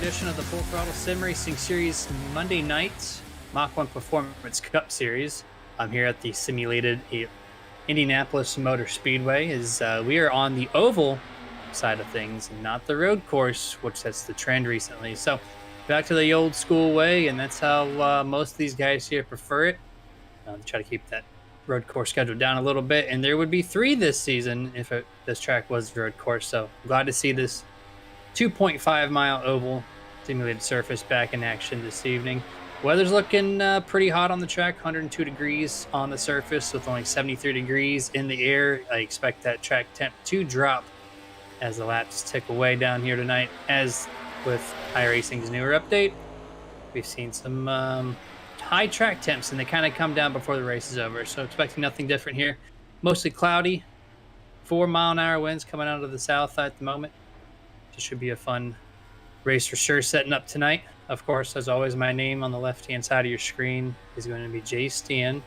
edition of the Full Throttle Sim Racing Series Monday night Mach1 Performance Cup Series. I'm here at the simulated Indianapolis Motor Speedway. We are on the oval side of things and not the road course, which that's the trend recently. So back to the old school way, and that's how most of these guys here prefer it. Try to keep that road course schedule down a little bit, and there would be 3 this season if this track was road course. So I'm glad to see this 2.5 mile oval simulated surface back in action this evening. Weather's looking pretty hot on the track, 102 degrees on the surface with only 73 degrees in the air. I expect that track temp to drop as the laps tick away down here tonight. As with iRacing's newer update, we've seen some high track temps, and they kind of come down before the race is over. So expecting nothing different here. Mostly cloudy, 4-mile-an-hour winds coming out of the south at the moment. This should be a fun race for sure setting up tonight. Of course, as always, my name on the left-hand side of your screen is going to be Jay Stan,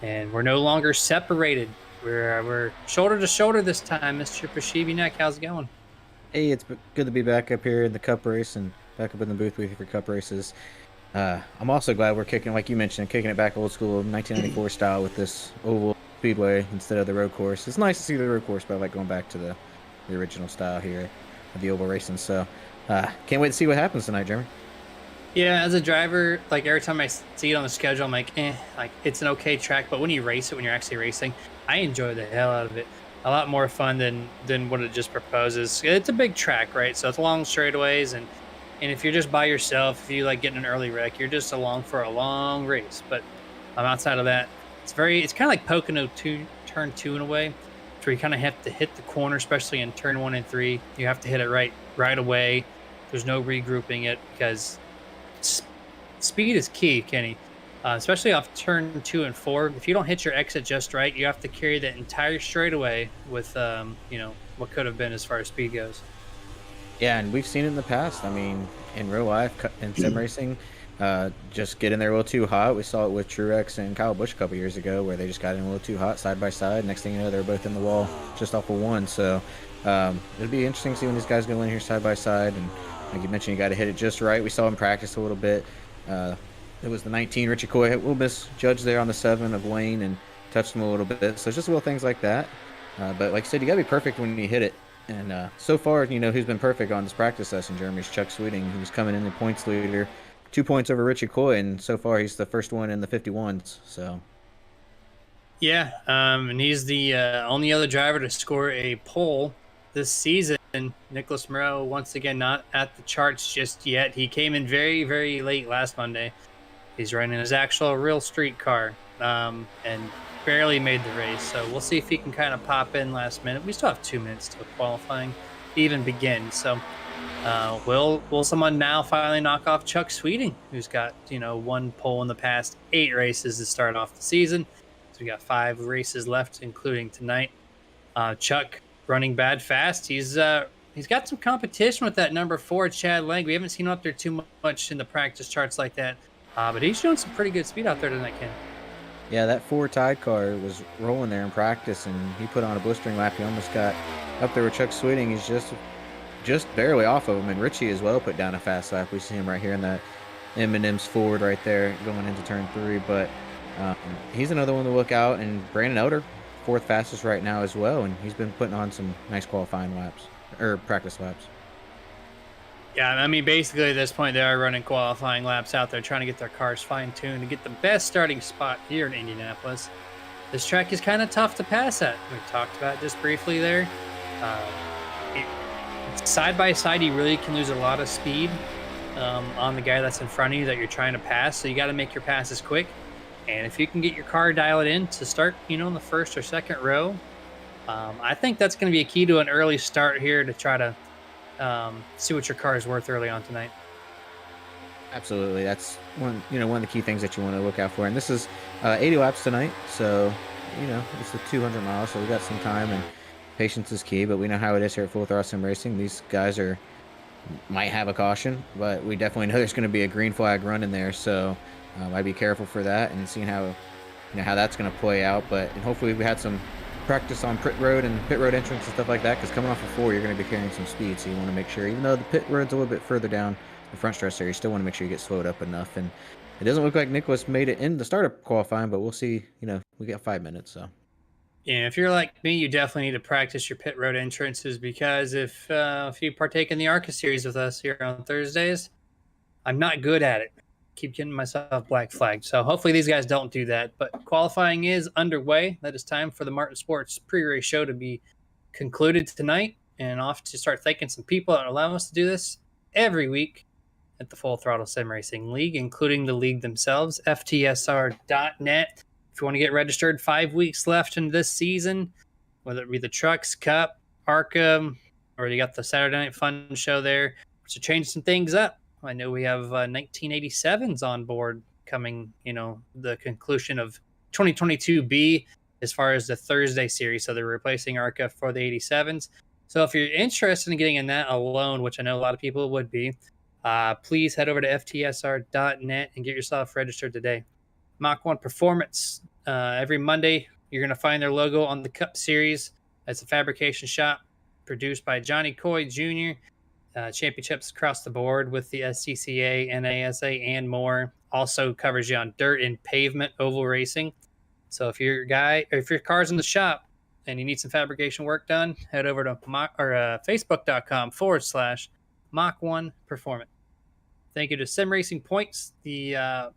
and we're no longer separated. We're shoulder to shoulder this time. Mr. Pashibinek, how's it going? Hey, it's good to be back up here in the Cup race and back up in the booth with you for Cup races. I'm also glad we're kicking, like you mentioned, kicking it back old school 1994 style with this oval speedway instead of the road course. It's nice to see the road course, but I like going back to the original style here of the oval racing. So can't wait to see what happens tonight, Jeremy. Yeah, as a driver, like every time I see it on the schedule, I'm like, like it's an okay track. But when you race it, when you're actually racing, I enjoy the hell out of it. A lot more fun than what it just proposes. It's a big track, right? So it's long straightaways, and if you're just by yourself, if you like getting an early wreck, you're just along for a long race. But outside of that, it's kind of like Pocono turn 2 in a way, where you kind of have to hit the corner, especially in turn 1 and 3. You have to hit it right away. There's no regrouping it because speed is key, Kenny. Especially off turn 2 and 4. If you don't hit your exit just right, you have to carry the entire straightaway with what could have been as far as speed goes. Yeah, and we've seen it in the past. I mean, in real life, in sim racing, just getting there a little too hot. We saw it with Truex and Kyle Busch a couple years ago, where they just got in a little too hot side by side. Next thing you know, they're both in the wall just off of one. So it'll be interesting to see when these guys go in here side by side. And like you mentioned, you got to hit it just right. We saw him practice a little bit. It was the 19 Richie Coy hit. We'll misjudge there on the 7 of Wayne and touched him a little bit. So it's just little things like that. But like I said, you got to be perfect when you hit it. And so far, who's been perfect on this practice session, Jeremy, is Chuck Sweeting, who's coming in the points leader, 2 points over Richie Coy, and so far he's the first one in the 51s. So, yeah, and he's the only other driver to score a pole this season. Nicholas Moreau, once again, not at the charts just yet. He came in very, very late last Monday. He's running his actual real street car and barely made the race. So we'll see if he can kind of pop in last minute. We still have 2 minutes till qualifying even begin. So will someone now finally knock off Chuck Sweeting, who's got 1 pole in the past 8 races to start off the season? So we got 5 races left, including tonight. Chuck running bad fast. He's got some competition with that number 4 Chad Lang. We haven't seen him up there too much in the practice charts like that, but he's showing some pretty good speed out there tonight, Ken. Yeah, that 4 Tide car was rolling there in practice, and he put on a blistering lap. He almost got up there with Chuck Sweeting. He's just barely off of him, and Richie as well put down a fast lap. We see him right here in that M&M's Ford right there going into turn 3, but he's another one to look out. And Brandon Elder, 4th fastest right now as well, and he's been putting on some nice qualifying laps, or practice laps. Yeah, I mean, basically at this point, they are running qualifying laps out there, trying to get their cars fine-tuned to get the best starting spot here in Indianapolis. This track is kind of tough to pass at. We talked about it just briefly there. Side by side, you really can lose a lot of speed on the guy that's in front of you that you're trying to pass, so you got to make your passes quick. And if you can get your car dialed in to start, in the first or second row, I think that's going to be a key to an early start here to try to see what your car is worth early on tonight. Absolutely, that's one of the key things that you want to look out for. And this is 80 laps tonight, so it's the 200 miles, so we got some time, and patience is key. But we know how it is here at Full Throttle Sim Racing. These guys might have a caution, but we definitely know there's going to be a green flag run in there, so I'd be careful for that and seeing how that's going to play out. But hopefully we had some practice on pit road entrance and stuff like that, because coming off of 4, you're going to be carrying some speed, so you want to make sure, even though the pit road's a little bit further down, the front stretch there, you still want to make sure you get slowed up enough. And it doesn't look like Nicholas made it in the start of qualifying, but we'll see. We got 5 minutes, so. Yeah, if you're like me, you definitely need to practice your pit road entrances because if you partake in the ARCA series with us here on Thursdays, I'm not good at it. Keep getting myself black flagged. So hopefully these guys don't do that. But qualifying is underway. That is time for the Martin Sports pre-race show to be concluded tonight, and off to start thanking some people that allow us to do this every week at the Full Throttle Sim Racing League, including the league themselves, FTSR.net. If you want to get registered, 5 weeks left in this season, whether it be the Trucks, Cup, ARCA, or you got the Saturday Night Fun show there, to change some things up. I know we have 1987s on board coming, the conclusion of 2022B as far as the Thursday series. So they're replacing ARCA for the 87s. So if you're interested in getting in that alone, which I know a lot of people would be, please head over to FTSR.net and get yourself registered today. Mach1 Performance. Every Monday, you're going to find their logo on the Cup Series. That's a fabrication shop produced by Johnny Coy Jr., championships across the board with the SCCA, NASA, and more. Also covers you on dirt and pavement oval racing. So if your car's in the shop and you need some fabrication work done, head over to facebook.com/Mach1 Performance. Thank you to Sim Racing Points, the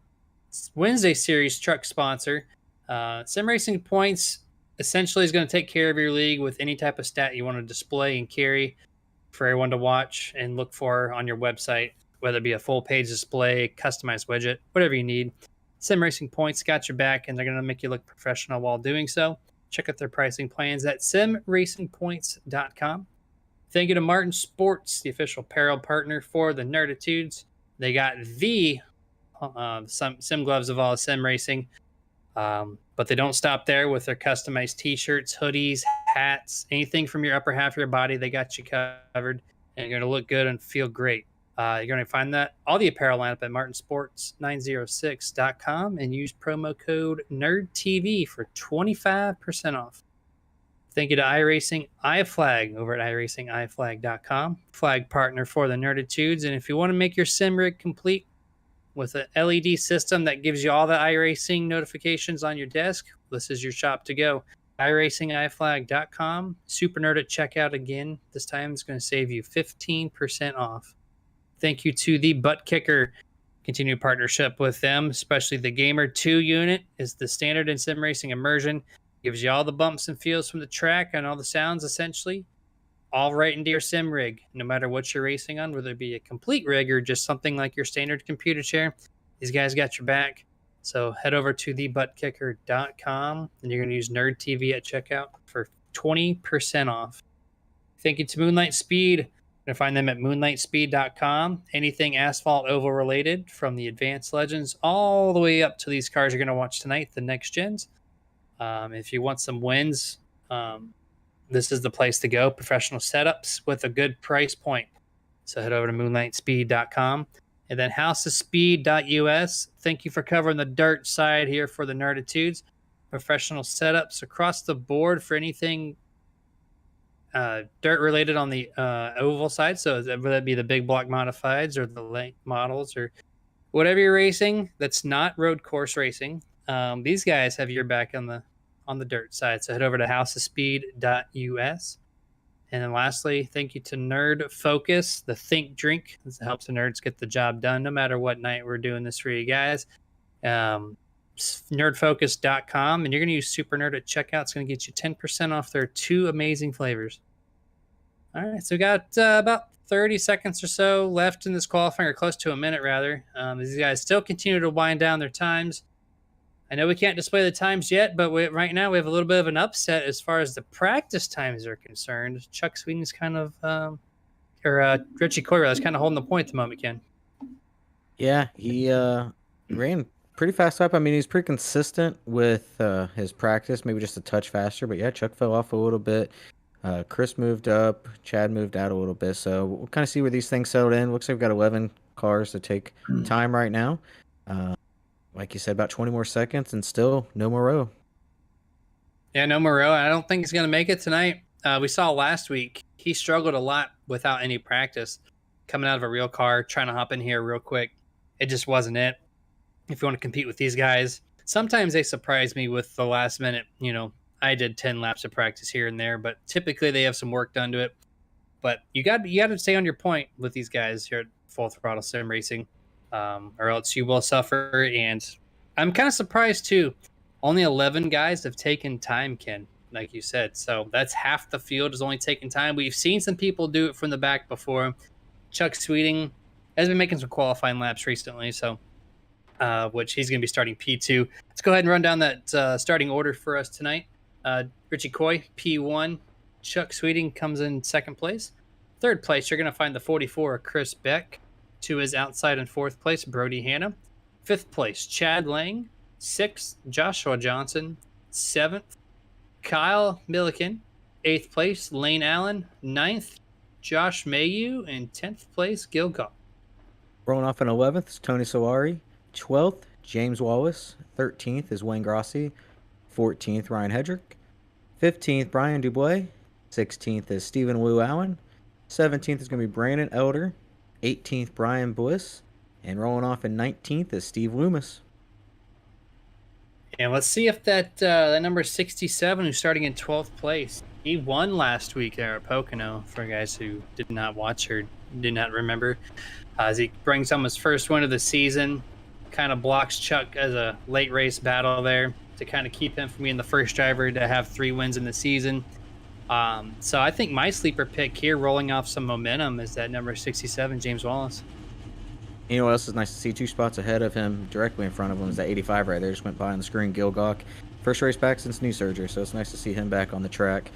Wednesday series truck sponsor. Sim Racing Points essentially is going to take care of your league with any type of stat you want to display and carry for everyone to watch and look for on your website, whether it be a full page display, customized widget, whatever you need. Sim Racing Points got your back, and they're going to make you look professional while doing so. Check out their pricing plans at simracingpoints.com. Thank you to Martin Sports, the official apparel partner for the Nerditudes. They got the sim gloves of all sim racing, but they don't stop there with their customized t-shirts, hoodies, hats, anything from your upper half of your body. They got you covered, and you're going to look good and feel great. You're going to find all the apparel lineup at martinsports906.com and use promo code NERDTV for 25% off. Thank you to iRacing iFlag over at iRacingIFlag.com, flag partner for the Nerditudes. And if you want to make your sim rig complete with an LED system that gives you all the iRacing notifications on your desk, this is your shop to go. iRacingIFlag.com. Super Nerd at checkout again. This time it's going to save you 15% off. Thank you to the Butt Kicker. Continued partnership with them, especially the Gamer 2 unit is the standard in sim racing immersion. Gives you all the bumps and feels from the track and all the sounds, essentially, all right into your sim rig, no matter what you're racing on, whether it be a complete rig or just something like your standard computer chair. These guys got your back. So head over to thebuttkicker.com and you're going to use Nerd TV at checkout for 20% off. Thank you to Moonlight Speed. You're going to find them at moonlightspeed.com. Anything asphalt oval related, from the Advanced Legends all the way up to these cars you're going to watch tonight, the next gens. If you want some wins, this is the place to go. Professional setups with a good price point. So head over to moonlightspeed.com. And then houseofspeed.us. Thank you for covering the dirt side here for the Nerditudes. Professional setups across the board for anything dirt related on the oval side. So whether that be the big block modifieds or the late models or whatever you're racing that's not road course racing, these guys have your back on the dirt side. So head over to houseofspeed.us. And then lastly, thank you to Nerd Focus, the think drink. This helps the nerds get the job done no matter what night we're doing this for you guys. Nerdfocus.com, and you're going to use Super Nerd at checkout. It's going to get you 10% off their 2 amazing flavors. All right, so we got about 30 seconds or so left in this qualifying, or close to a minute rather. These guys still continue to wind down their times. I know we can't display the times yet, but right now we have a little bit of an upset as far as the practice times are concerned. Chuck Sweden's kind of, Richie Coira is kind of holding the point at the moment, Ken. Yeah, he ran pretty fast up. I mean, he's pretty consistent with his practice, maybe just a touch faster. But yeah, Chuck fell off a little bit. Chris moved up. Chad moved out a little bit. So we'll kind of see where these things settled in. Looks like we've got 11 cars to take time right now. Like you said, about 20 more seconds and still no Moreau. Yeah, no Moreau. I don't think he's going to make it tonight. We saw last week he struggled a lot without any practice. coming out of a real car, trying to hop in here real quick. It just wasn't it. If you want to compete with these guys, sometimes they surprise me with the last minute. I did 10 laps of practice here and there, but typically they have some work done to it. But you got to stay on your point with these guys here at Full Throttle Sim Racing, or else you will suffer. And I'm kind of surprised too. Only 11 guys have taken time, Ken, like you said. So that's half the field is only taking time. We've seen some people do it from the back before. Chuck Sweeting has been making some qualifying laps recently, so which he's going to be starting P2. Let's go ahead and run down that starting order for us tonight. Richie Coy, P1. Chuck Sweeting comes in second place. Third place, you're going to find the 44, Chris Beck. To his outside in fourth place, Brody Hanna. Fifth place, Chad Lang. Sixth, Joshua Johnson. Seventh, Kyle Milliken. Eighth place, Lane Allen. Ninth, Josh Mayu. And 10th place, Gil Gott. Rolling off in 11th is Tony Sawari. 12th, James Wallace. 13th is Wayne Grossi. 14th, Ryan Hedrick. 15th, Brian Dubois. 16th is Stephen Wu Allen. 17th is going to be Brandon Elder. 18th, Brian Bliss. And rolling off in 19th is Steve Loomis. And let's see if that number 67, who's starting in 12th place, he won last week there at Pocono, for guys who did not watch or did not remember. As he brings home his first win of the season, kind of blocks Chuck as a late race battle there to kind of keep him from being the first driver to have 3 wins in the season. So I think my sleeper pick here, rolling off some momentum, is that number 67, James Wallace. You know what else is nice to see? 2 spots ahead of him, directly in front of him, is that 85 right there. Just went by on the screen. Gil Gawk, first race back since knee surgery, so it's nice to see him back on the track.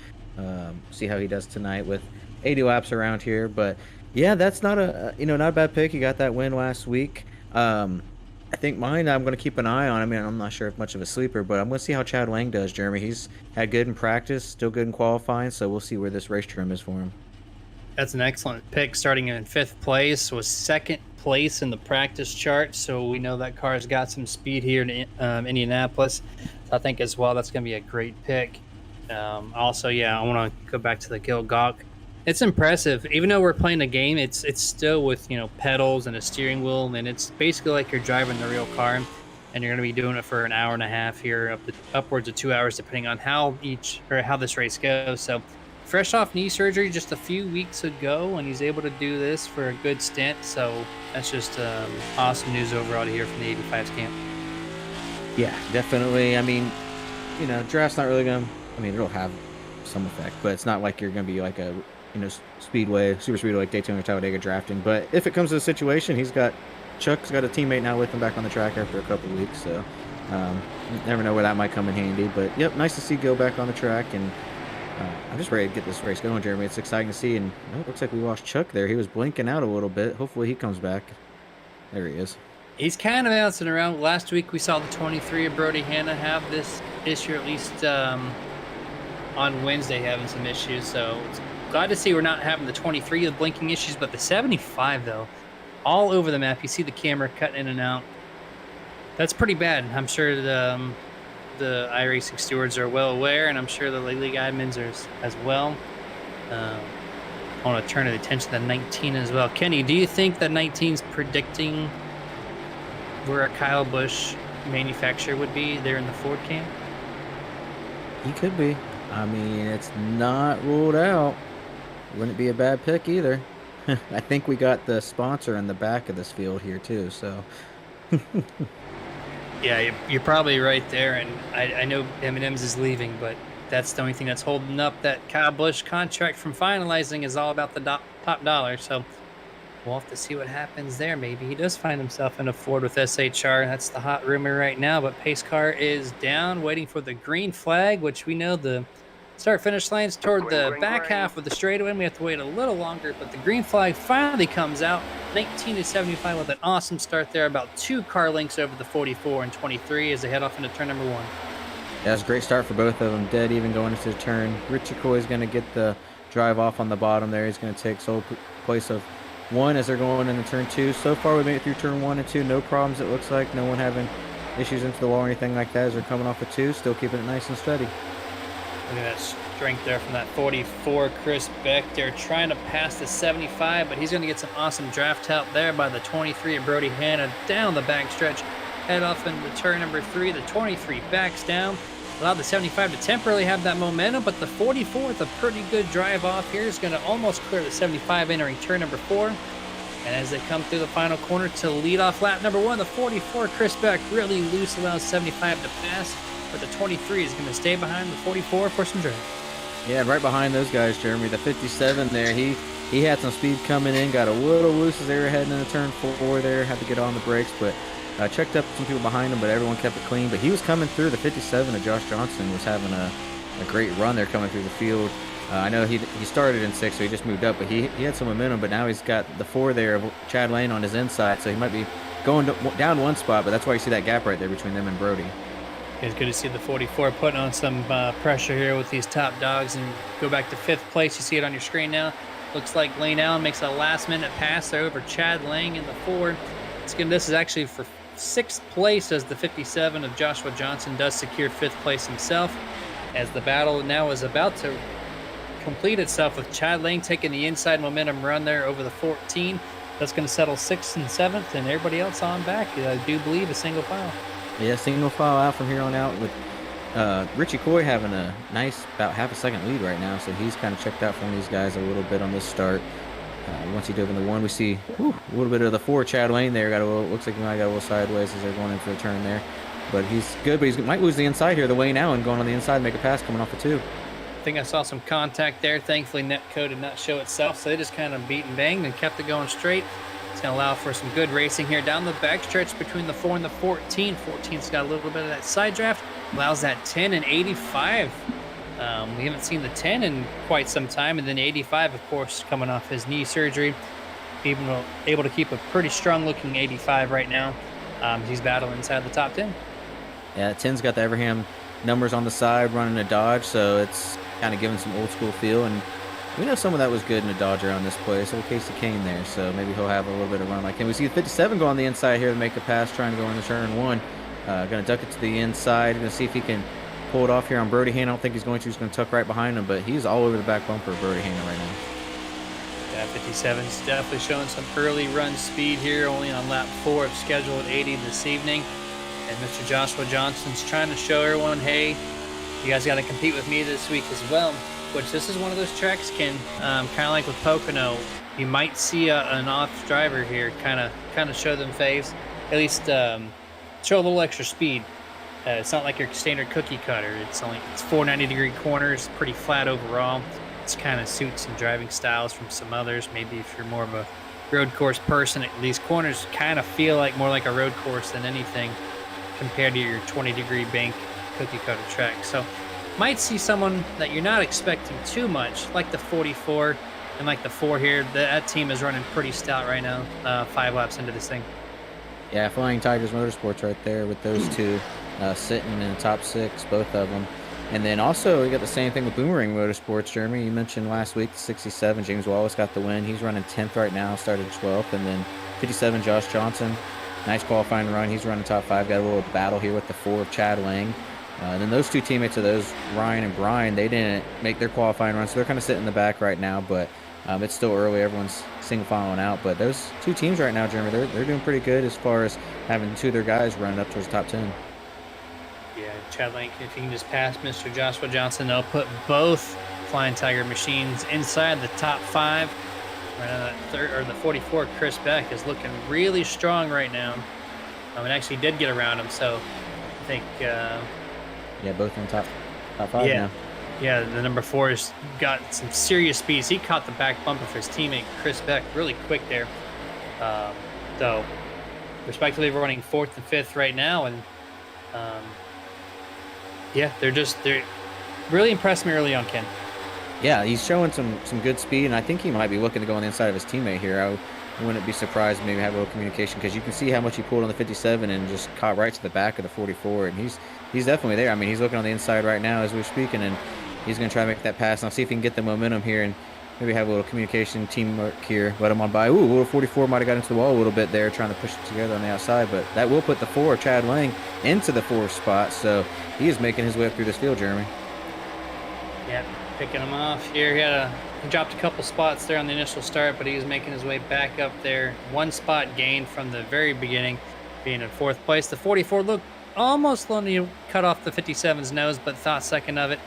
See how he does tonight with 80 laps around here. But yeah, that's not a bad pick. He got that win last week. I think mine, I'm going to keep an eye on. I mean, I'm not sure if much of a sleeper, but I'm going to see how Chad Lang does, Jeremy. He's had good in practice, still good in qualifying, so we'll see where this race trim is for him. That's an excellent pick. Starting in 5th place, was 2nd place in the practice chart, so we know that car's got some speed here in Indianapolis. So I think as well that's going to be a great pick. Also, I want to go back to the Gil Gawk. It's impressive. Even though we're playing a game, it's still with pedals and a steering wheel, and it's basically like you're driving the real car, and you're going to be doing it for an hour and a half here, upwards of 2 hours, depending on how this race goes. So, fresh off knee surgery just a few weeks ago, and he's able to do this for a good stint. So that's just awesome news overall to hear from the 85s camp. Yeah, definitely. I mean, draft's not really going to, it'll have some effect, but it's not like you're going to be like a, Speedway, super Speedway, like Daytona or Talladega drafting. But if it comes to the situation, Chuck's got a teammate now with him back on the track after a couple of weeks. So you never know where that might come in handy. But yep, nice to see Gil back on the track. And I'm just ready to get this race going, Jeremy. It's exciting to see. And it looks like we lost Chuck there. He was blinking out a little bit. Hopefully he comes back. There he is. He's kind of bouncing around. Last week we saw the 23 of Brody Hanna have this issue, at least on Wednesday, having some issues. So glad to see we're not having the 23 of blinking issues, but the 75, though, all over the map. You see the camera cutting in and out. That's pretty bad. I'm sure the iRacing stewards are well aware, and I'm sure the league admins are as well. I want to turn attention to 19 as well. Kenny, do you think that 19's predicting where a Kyle Busch manufacturer would be there in the Ford camp? He could be. It's not ruled out. Wouldn't be a bad pick either. I think we got the sponsor in the back of this field here too, so. Yeah, you're probably right there, and I know M&M's is leaving, but that's the only thing that's holding up that Kyle Busch contract from finalizing is all about the top dollar. So we'll have to see what happens there. Maybe he does find himself in a Ford with SHR. That's the hot rumor right now, but pace car is down, waiting for the green flag, which we know the start-finish line's toward the back half of the straightaway. We have to wait a little longer, but the green flag finally comes out. 19-75 with an awesome start there, about 2 car lengths over the 44 and 23 as they head off into turn number 1. Yeah, it's a great start for both of them. Dead even going into the turn. Richie Coy is going to get the drive off on the bottom there. He's going to take sole place of 1 as they're going into turn 2. So far, we made it through turn 1 and 2. No problems, it looks like. No one having issues into the wall or anything like that as they're coming off of 2. Still keeping it nice and steady. Look at that Strength there from that 44, Chris Beck. They're trying to pass the 75, but he's going to get some awesome draft help there by the 23 of Brody Hanna down the backstretch. Head off into turn number 3. The 23 backs down. Allowed the 75 to temporarily have that momentum, but the 44 with a pretty good drive off here is going to almost clear the 75 entering turn number 4. And as they come through the final corner to lead off lap number 1, the 44, Chris Beck, really loose, allows 75 to pass, but the 23 is going to stay behind the 44 for some drive. Yeah, right behind those guys, Jeremy. The 57 there, he had some speed coming in, got a little loose as they were heading into turn 4 there, had to get on the brakes, but checked up some people behind him, but everyone kept it clean. But he was coming through. The 57 of Josh Johnson was having a great run there coming through the field. I know he started in 6, so he just moved up, but he had some momentum, but now he's got the 4 there of Chad Lane on his inside, so he might be going down one spot, but that's why you see that gap right there between them and Brody. It's good to see the 44 putting on some pressure here with these top dogs and go back to 5th place. You see it on your screen now. Looks like Lane Allen makes a last-minute pass there over Chad Lang in the 4. This is actually for 6th place as the 57 of Joshua Johnson does secure 5th place himself, as the battle now is about to complete itself with Chad Lang taking the inside momentum run there over the 14. That's going to settle 6th and 7th, and everybody else on back, I do believe, a single file. Yeah, single file out from here on out, with Richie Coy having a nice about half a second lead right now, so he's kind of checked out from these guys a little bit on this start. Once he dove in the 1, we see a little bit of the 4, Chad Lane there. Looks like he might got a little sideways as they're going in for a turn there. But he's good, but he might lose the inside here. The Wayne Allen going on the inside, make a pass coming off the 2. I think I saw some contact there. Thankfully, netcode did not show itself, so they just kind of beat and banged and kept it going straight. It's going to allow for some good racing here down the backstretch between the 4 and the 14. 14's got a little bit of that side draft. Allows that 10 and 85. We haven't seen the 10 in quite some time, and then 85, of course, coming off his knee surgery. Even able to keep a pretty strong-looking 85 right now. He's battling inside the top 10. Yeah, 10's got the Everham numbers on the side, running a Dodge, so it's kind of giving some old-school feel. And we know some of that was good in a Dodge around this place. Old Casey Kane there, so maybe he'll have a little bit of run like him. We see the 57 go on the inside here to make a pass, trying to go into turn 1. Going to duck it to the inside. Going to see if he can pull it off here on Brody Hanna. I don't think he's going to. He's going to tuck right behind him, but he's all over the back bumper of Brody Hanna right now. Yeah, 57's definitely showing some early run speed here, only on lap 4 of scheduled 80 this evening. And Mr. Joshua Johnson's trying to show everyone, hey, you guys got to compete with me this week as well. Which this is one of those tracks, Ken, kind of like with Pocono. You might see an off driver here, kind of show them face, at least show a little extra speed. It's not like your standard cookie cutter. It's 490-degree corners, pretty flat overall. It's kind of suits some driving styles from some others. Maybe if you're more of a road course person, these corners kind of feel like more like a road course than anything compared to your 20-degree bank cookie cutter track. So might see someone that you're not expecting too much, like the 44 and like the 4 here. That team is running pretty stout right now, 5 laps into this thing. Yeah, Flying Tigers Motorsports right there with those 2 sitting in the top 6, both of them. And then also we got the same thing with Boomerang Motorsports, Jeremy. You mentioned last week the 67, James Wallace got the win. He's running 10th right now, started 12th. And then 57, Josh Johnson, nice qualifying run. He's running top 5, got a little battle here with the 4 of Chad Lang. And then those 2 teammates of those, Ryan and Brian, they didn't make their qualifying run, so they're kind of sitting in the back right now, but it's still early. Everyone's single filing out, but those 2 teams right now, Jeremy, they're doing pretty good as far as having 2 of their guys running up towards the top 10. Yeah, Chad Lane, if he can just pass Mr. Joshua Johnson, they'll put both Flying Tiger machines inside the top 5. Right now, the 44, Chris Beck, is looking really strong right now. It actually did get around him, so I think... yeah, both in top 5 now. Yeah, the number 4 has got some serious speeds. He caught the back bumper for his teammate, Chris Beck, really quick there. So, respectively, we're running 4th and 5th right now. And, yeah, they're really impressed me early on, Ken. Yeah, he's showing some good speed, and I think he might be looking to go on the inside of his teammate here. I wouldn't be surprised maybe have a little communication, because you can see how much he pulled on the 57 and just caught right to the back of the 44, and he's definitely there. I mean, he's looking on the inside right now as we're speaking, and he's going to try to make that pass. And I'll see if he can get the momentum here and maybe have a little communication, teamwork here. Let him on by. Ooh, little 44 might have got into the wall a little bit there, trying to push it together on the outside, but that will put the 4, Chad Lang, into the 4th spot, so he is making his way up through this field, Jeremy. Yeah, Picking him off here. He dropped a couple spots there on the initial start, but he was making his way back up there. One spot gained from the very beginning, being in fourth place. The 44 looked almost going to cut off the 57's nose, but thought second of it.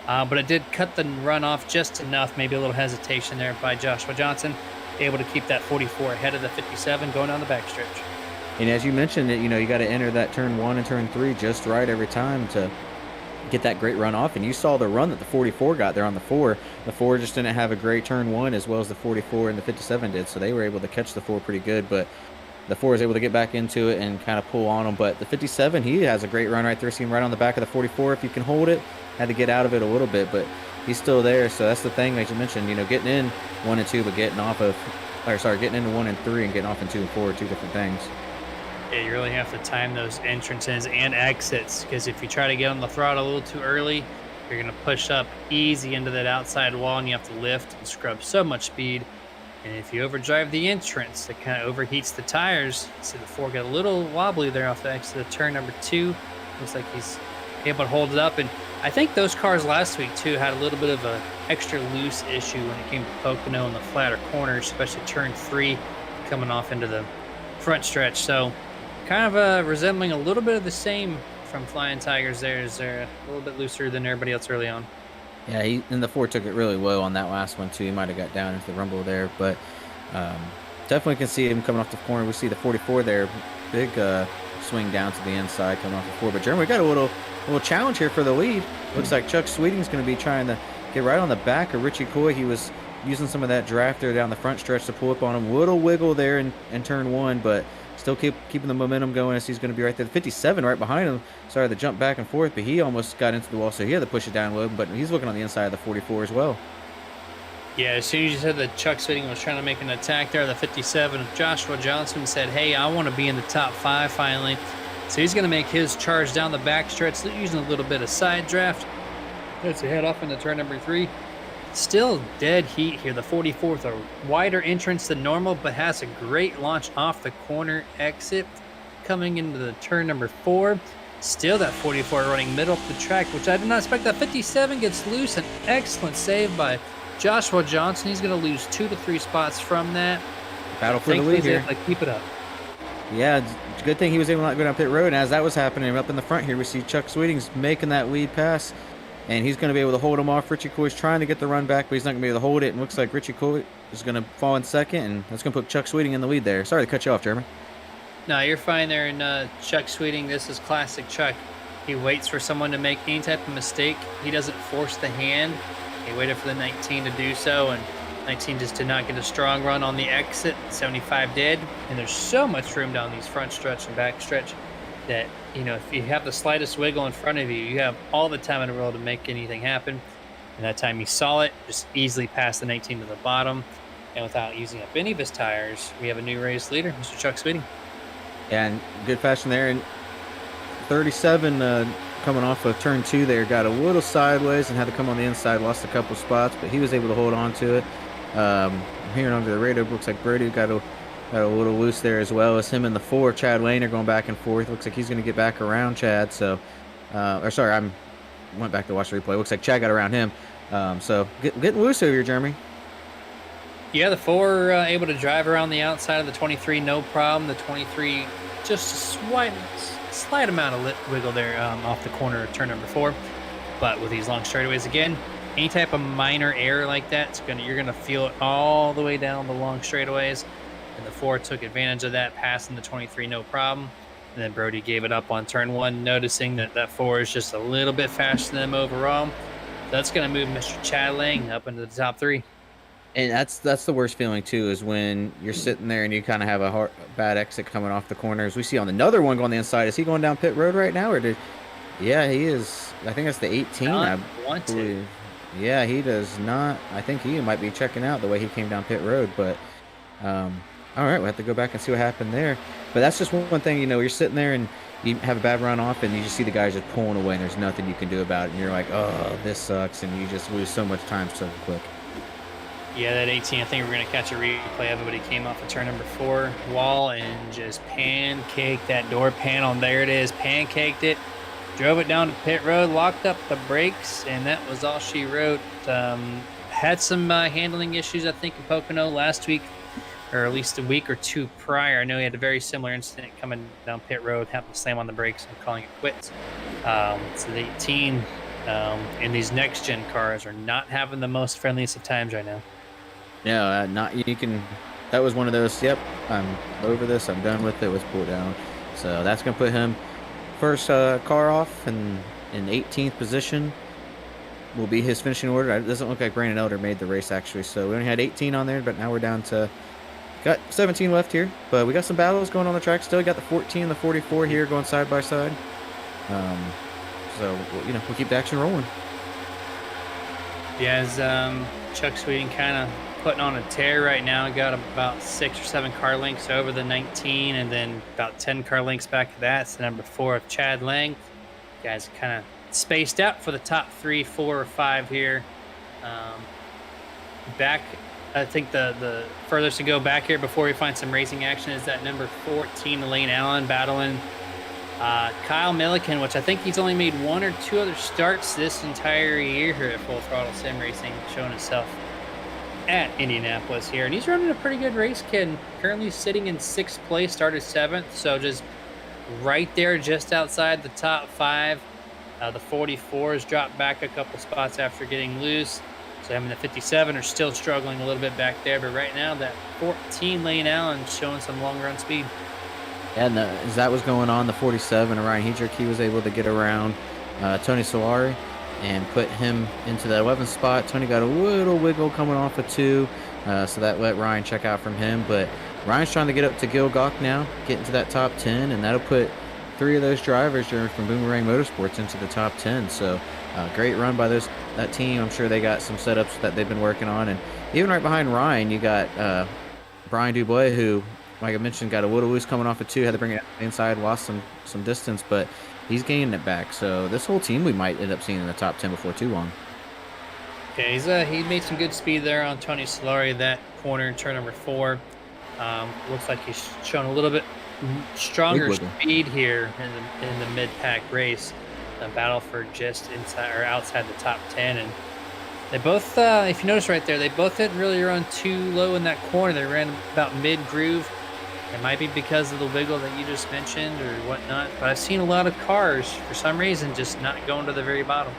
But it did cut the run off just enough. Maybe a little hesitation there by Joshua Johnson, able to keep that 44 ahead of the 57 going down the backstretch. And as you mentioned, you got to enter that turn 1 and turn 3 just right every time to get that great run off. And you saw the run that the 44 got there on the 4. The 4 just didn't have a great turn 1 as well as the 44 and the 57 did, so they were able to catch the 4 pretty good. But the 4 is able to get back into it and kind of pull on them. But the 57, he has a great run right there. See him right on the back of the 44 if you can hold it. Had to get out of it a little bit, but he's still there. So that's the thing, like you mentioned, getting in 1 and 2, but getting into 1 and 3 and getting off in 2 and 4 are two different things. Yeah, you really have to time those entrances and exits, because if you try to get on the throttle a little too early, you're going to push up easy into that outside wall, and you have to lift and scrub so much speed. And if you overdrive the entrance, it kind of overheats the tires. See the 4 got a little wobbly there off the exit of turn number 2. Looks like he's able to hold it up. And I think those cars last week, too, had a little bit of an extra loose issue when it came to Pocono and the flatter corners, especially turn 3 coming off into the front stretch. So kind of resembling a little bit of the same from Flying Tigers there. They're a little bit looser than everybody else early on. Yeah, and the 4 took it really well on that last one, too. He might have got down into the rumble there, but definitely can see him coming off the corner. We see the 44 there, big swing down to the inside coming off the 4. But, Jeremy, we got a little challenge here for the lead. Looks like Chuck Sweeting's going to be trying to get right on the back of Richie Coy. He was using some of that draft there down the front stretch to pull up on him. Little wiggle there in turn 1, but still keeping the momentum going as he's going to be right there. The 57 right behind him started to jump back and forth, but he almost got into the wall, so he had to push it down a little, but he's looking on the inside of the 44 as well. Yeah, as soon as you said that Chuck Sweeting was trying to make an attack there, the 57, Joshua Johnson said, hey, I want to be in the top 5 finally. So he's going to make his charge down the backstretch, using a little bit of side draft. Let's head off into turn number 3. Still dead heat here. The 44th, a wider entrance than normal, but has a great launch off the corner exit. Coming into the turn number 4. Still that 44 running middle of the track, which I did not expect. That 57 gets loose. An excellent save by Joshua Johnson. He's going to lose 2 to 3 spots from that. Battle for the lead here. He's able to keep it up. Yeah, it's a good thing he was able to not go down pit road. And as that was happening up in the front here, we see Chuck Sweeting's making that lead pass. And he's going to be able to hold him off. Richie Coy's trying to get the run back, but he's not going to be able to hold it. And looks like Richie Coy is going to fall in second, and that's going to put Chuck Sweeting in the lead there. Sorry to cut you off, Jeremy. No, you're fine there. And Chuck Sweeting, this is classic Chuck. He waits for someone to make any type of mistake. He doesn't force the hand. He waited for the 19 to do so, and 19 just did not get a strong run on the exit. 75 did, and there's so much room down these front stretch and back stretch that, if you have the slightest wiggle in front of you, you have all the time in the world to make anything happen. And that time he saw it, just easily passed the 19 to the bottom. And without using up any of his tires, we have a new race leader, Mr. Chuck Sweeting. Yeah, and good fashion there. And 37 coming off of turn 2 there, got a little sideways and had to come on the inside, lost a couple spots, but he was able to hold on to it. I'm hearing over the radio, looks like Brody got a little loose there, as well as him and the 4. Chad Lane are going back and forth. Looks like he's going to get back around Chad. So, I went back to watch the replay. Looks like Chad got around him. So getting loose over here, Jeremy. Yeah, the 4 able to drive around the outside of the 23, no problem. The 23, just a slight amount of wiggle there off the corner of turn number 4. But with these long straightaways, again, any type of minor error like that, you're gonna feel it all the way down the long straightaways. And the 4 took advantage of that, passing the 23, no problem. And then Brody gave it up on turn 1, noticing that 4 is just a little bit faster than him overall. That's going to move Mr. Chad Lang up into the top 3. And that's the worst feeling, too, is when you're sitting there and you kind of have a bad exit coming off the corners. We see on another one going the inside. Is he going down pit road right now? Yeah, he is. I think that's the 18. I believe. Yeah, he does not. I think he might be checking out the way he came down pit road, but all right, we'll have to go back and see what happened there. But that's just one thing, you're sitting there and you have a bad run off and you just see the guys just pulling away and there's nothing you can do about it. And you're like, oh, this sucks. And you just lose so much time so quick. Yeah, that 18, I think we're going to catch a replay of it, but he came off of turn number 4 wall and just pancaked that door panel. And there it is, pancaked it, drove it down to pit road, locked up the brakes, and that was all she wrote. Had some handling issues, I think, in Pocono last week, or at least a week or two prior. I know he had a very similar incident coming down pit road, happened to slam on the brakes and calling it quits. So the 18 and these next gen cars are not having the most friendliest of times right now. Yeah, not you can. That was one of those. Yep, I'm over this. I'm done with it. Let's pull it down. So that's gonna put him first car off and in 18th position will be his finishing order. It doesn't look like Brandon Elder made the race actually. So we only had 18 on there, but now we're down to got 17 left here. But we got some battles going on the track still. Got the 14 and the 44 here going side by side. So we'll keep the action rolling. Yeah, as Chuck Sweeting kind of putting on a tear right now. Got about 6 or 7 car lengths over the 19, and then about 10 car lengths back to that. It's the number 4 of Chad Lang. Guys kind of spaced out for the top 3, 4, or 5 here. Back, I think the furthest to go back here before we find some racing action is that number 14, Elaine Allen, battling Kyle Milliken, which I think he's only made 1 or 2 other starts this entire year here at Full Throttle Sim Racing, showing himself at Indianapolis here. And he's running a pretty good race, kid. Currently sitting in 6th place, started 7th, so just right there, just outside the top 5. The 44s dropped back a couple spots after getting loose. So him and the 57 are still struggling a little bit back there, but right now that 14 Lane Allen showing some long run speed. Yeah, and as that was going on, the 47, Ryan Hedrick, he was able to get around Tony Solari and put him into the 11th spot. Tony got a little wiggle coming off of 2, so that let Ryan check out from him. But Ryan's trying to get up to Gil Gawk now, get into that top 10, and that'll put 3 of those drivers from Boomerang Motorsports into the top 10. So great run by that team. I'm sure they got some setups that they've been working on. And even right behind Ryan, you got Brian Dubois, who, like I mentioned, got a little loose coming off of 2, had to bring it inside, lost some distance, but he's gaining it back. So this whole team we might end up seeing in the top 10 before too long. Yeah, he made some good speed there on Tony Solari, that corner in turn number 4. Looks like he's shown a little bit stronger speed here in the mid-pack race. A battle for just inside or outside the top 10, and they both, if you notice right there, they both didn't really run too low in that corner. They ran about mid-groove. It might be because of the wiggle that you just mentioned or whatnot, but I've seen a lot of cars, for some reason, just not going to the very bottom.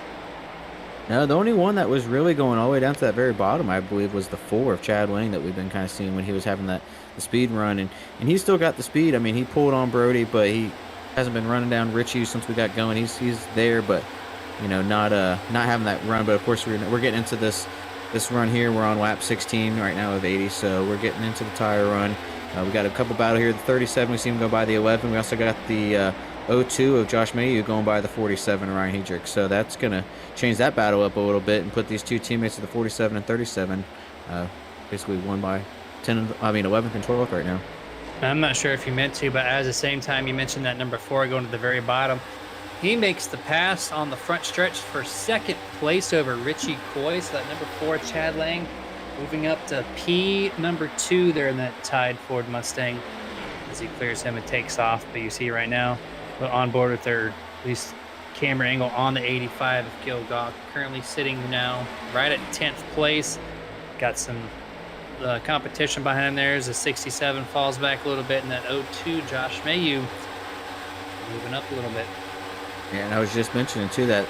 No, the only one that was really going all the way down to that very bottom, I believe, was the 4 of Chad Lang that we've been kind of seeing when he was having the speed run, and he's still got the speed. I mean, he pulled on Brody, but he hasn't been running down Richie since we got going. He's there, but not having that run. But of course, we're getting into this run here. We're on lap 16 right now of 80, so we're getting into the tire run. We got a couple battle here. The 37, we see him go by the 11. We also got the 02 of Josh Mayu going by the 47 of Ryan Hedrick. So that's going to change that battle up a little bit and put these 2 teammates of the 47 and 37 basically won by 11th and 12th right now. I'm not sure if you meant to, but at the same time, you mentioned that number 4 going to the very bottom. He makes the pass on the front stretch for 2nd place over Richie Coy. So that number 4, Chad Lang, moving up to P number 2 there in that tied Ford Mustang as he clears him and takes off. But you see right now, on board with their at least camera angle on the 85 of Gil Gawk, currently sitting now right at 10th place. Got some competition behind him. There's a 67 falls back a little bit, and that 02 Josh Mayu moving up a little bit. Yeah, and I was just mentioning too that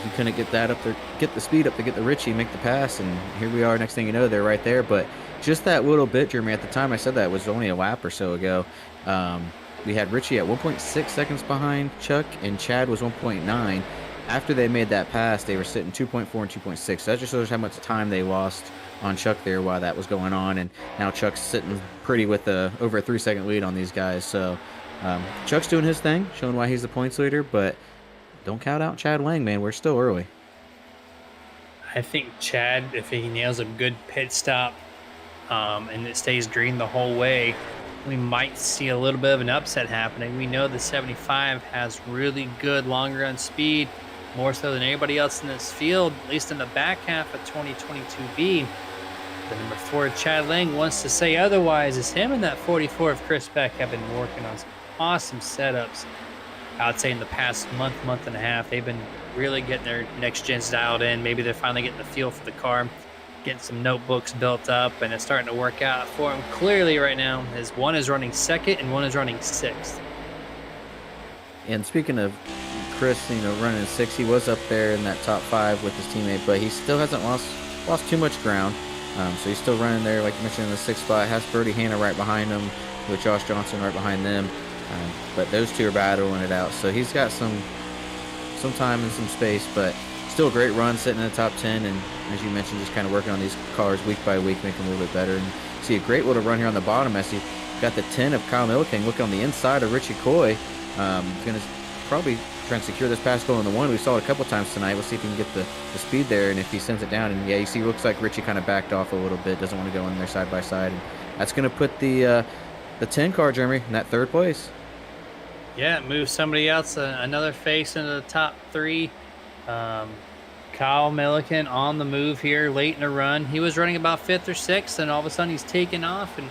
he couldn't get that up there, get the speed up to get the Richie, make the pass, and here we are. Next thing you know, they're right there. But just that little bit, Jeremy, at the time I said that was only a lap or so ago. We had Richie at 1.6 seconds behind Chuck, and Chad was 1.9. After they made that pass, they were sitting 2.4 and 2.6. So that just shows how much time they lost on Chuck there while that was going on. And now Chuck's sitting pretty with over a 3-second lead on these guys. So Chuck's doing his thing, showing why he's the points leader, but don't count out Chad Lang, man. We're still early. I think Chad, if he nails a good pit stop and it stays green the whole way, we might see a little bit of an upset happening. We know the 75 has really good long run speed, more so than anybody else in this field, at least in the back half of 2022B. The number 4, Chad Lang, wants to say otherwise, as him and that 44 of Chris Beck have been working on some awesome setups I would say in the past month and a half, they've been really getting their next gens dialed in. Maybe they're finally getting the feel for the car, getting some notebooks built up, and it's starting to work out for them clearly right now, as one is running second and one is running sixth. And speaking of Chris, running 6, he was up there in that top 5 with his teammate, but he still hasn't lost too much ground. So he's still running there, like you mentioned, in the 6th spot. Has Brody Hanna right behind him, with Josh Johnson right behind them. But those two are battling it out. So he's got some time and some space, but still a great run, sitting in the top 10. And as you mentioned, just kind of working on these cars week by week, making them a little bit better. And see a great little run here on the bottom as he got the 10 of Kyle Milliken looking on the inside of Richie Coy. Going to probably try and secure this pass goal in the 1. We saw it a couple times tonight. We'll see if he can get the speed there, and if he sends it down. And yeah, you see, looks like Richie kind of backed off a little bit, doesn't want to go in there side by side. And that's going to put the 10 car, Jeremy, in that 3rd place. Yeah, it moves somebody else, another face into the top 3. Kyle Milliken on the move here late in the run. He was running about 5th or 6th, and all of a sudden he's taken off and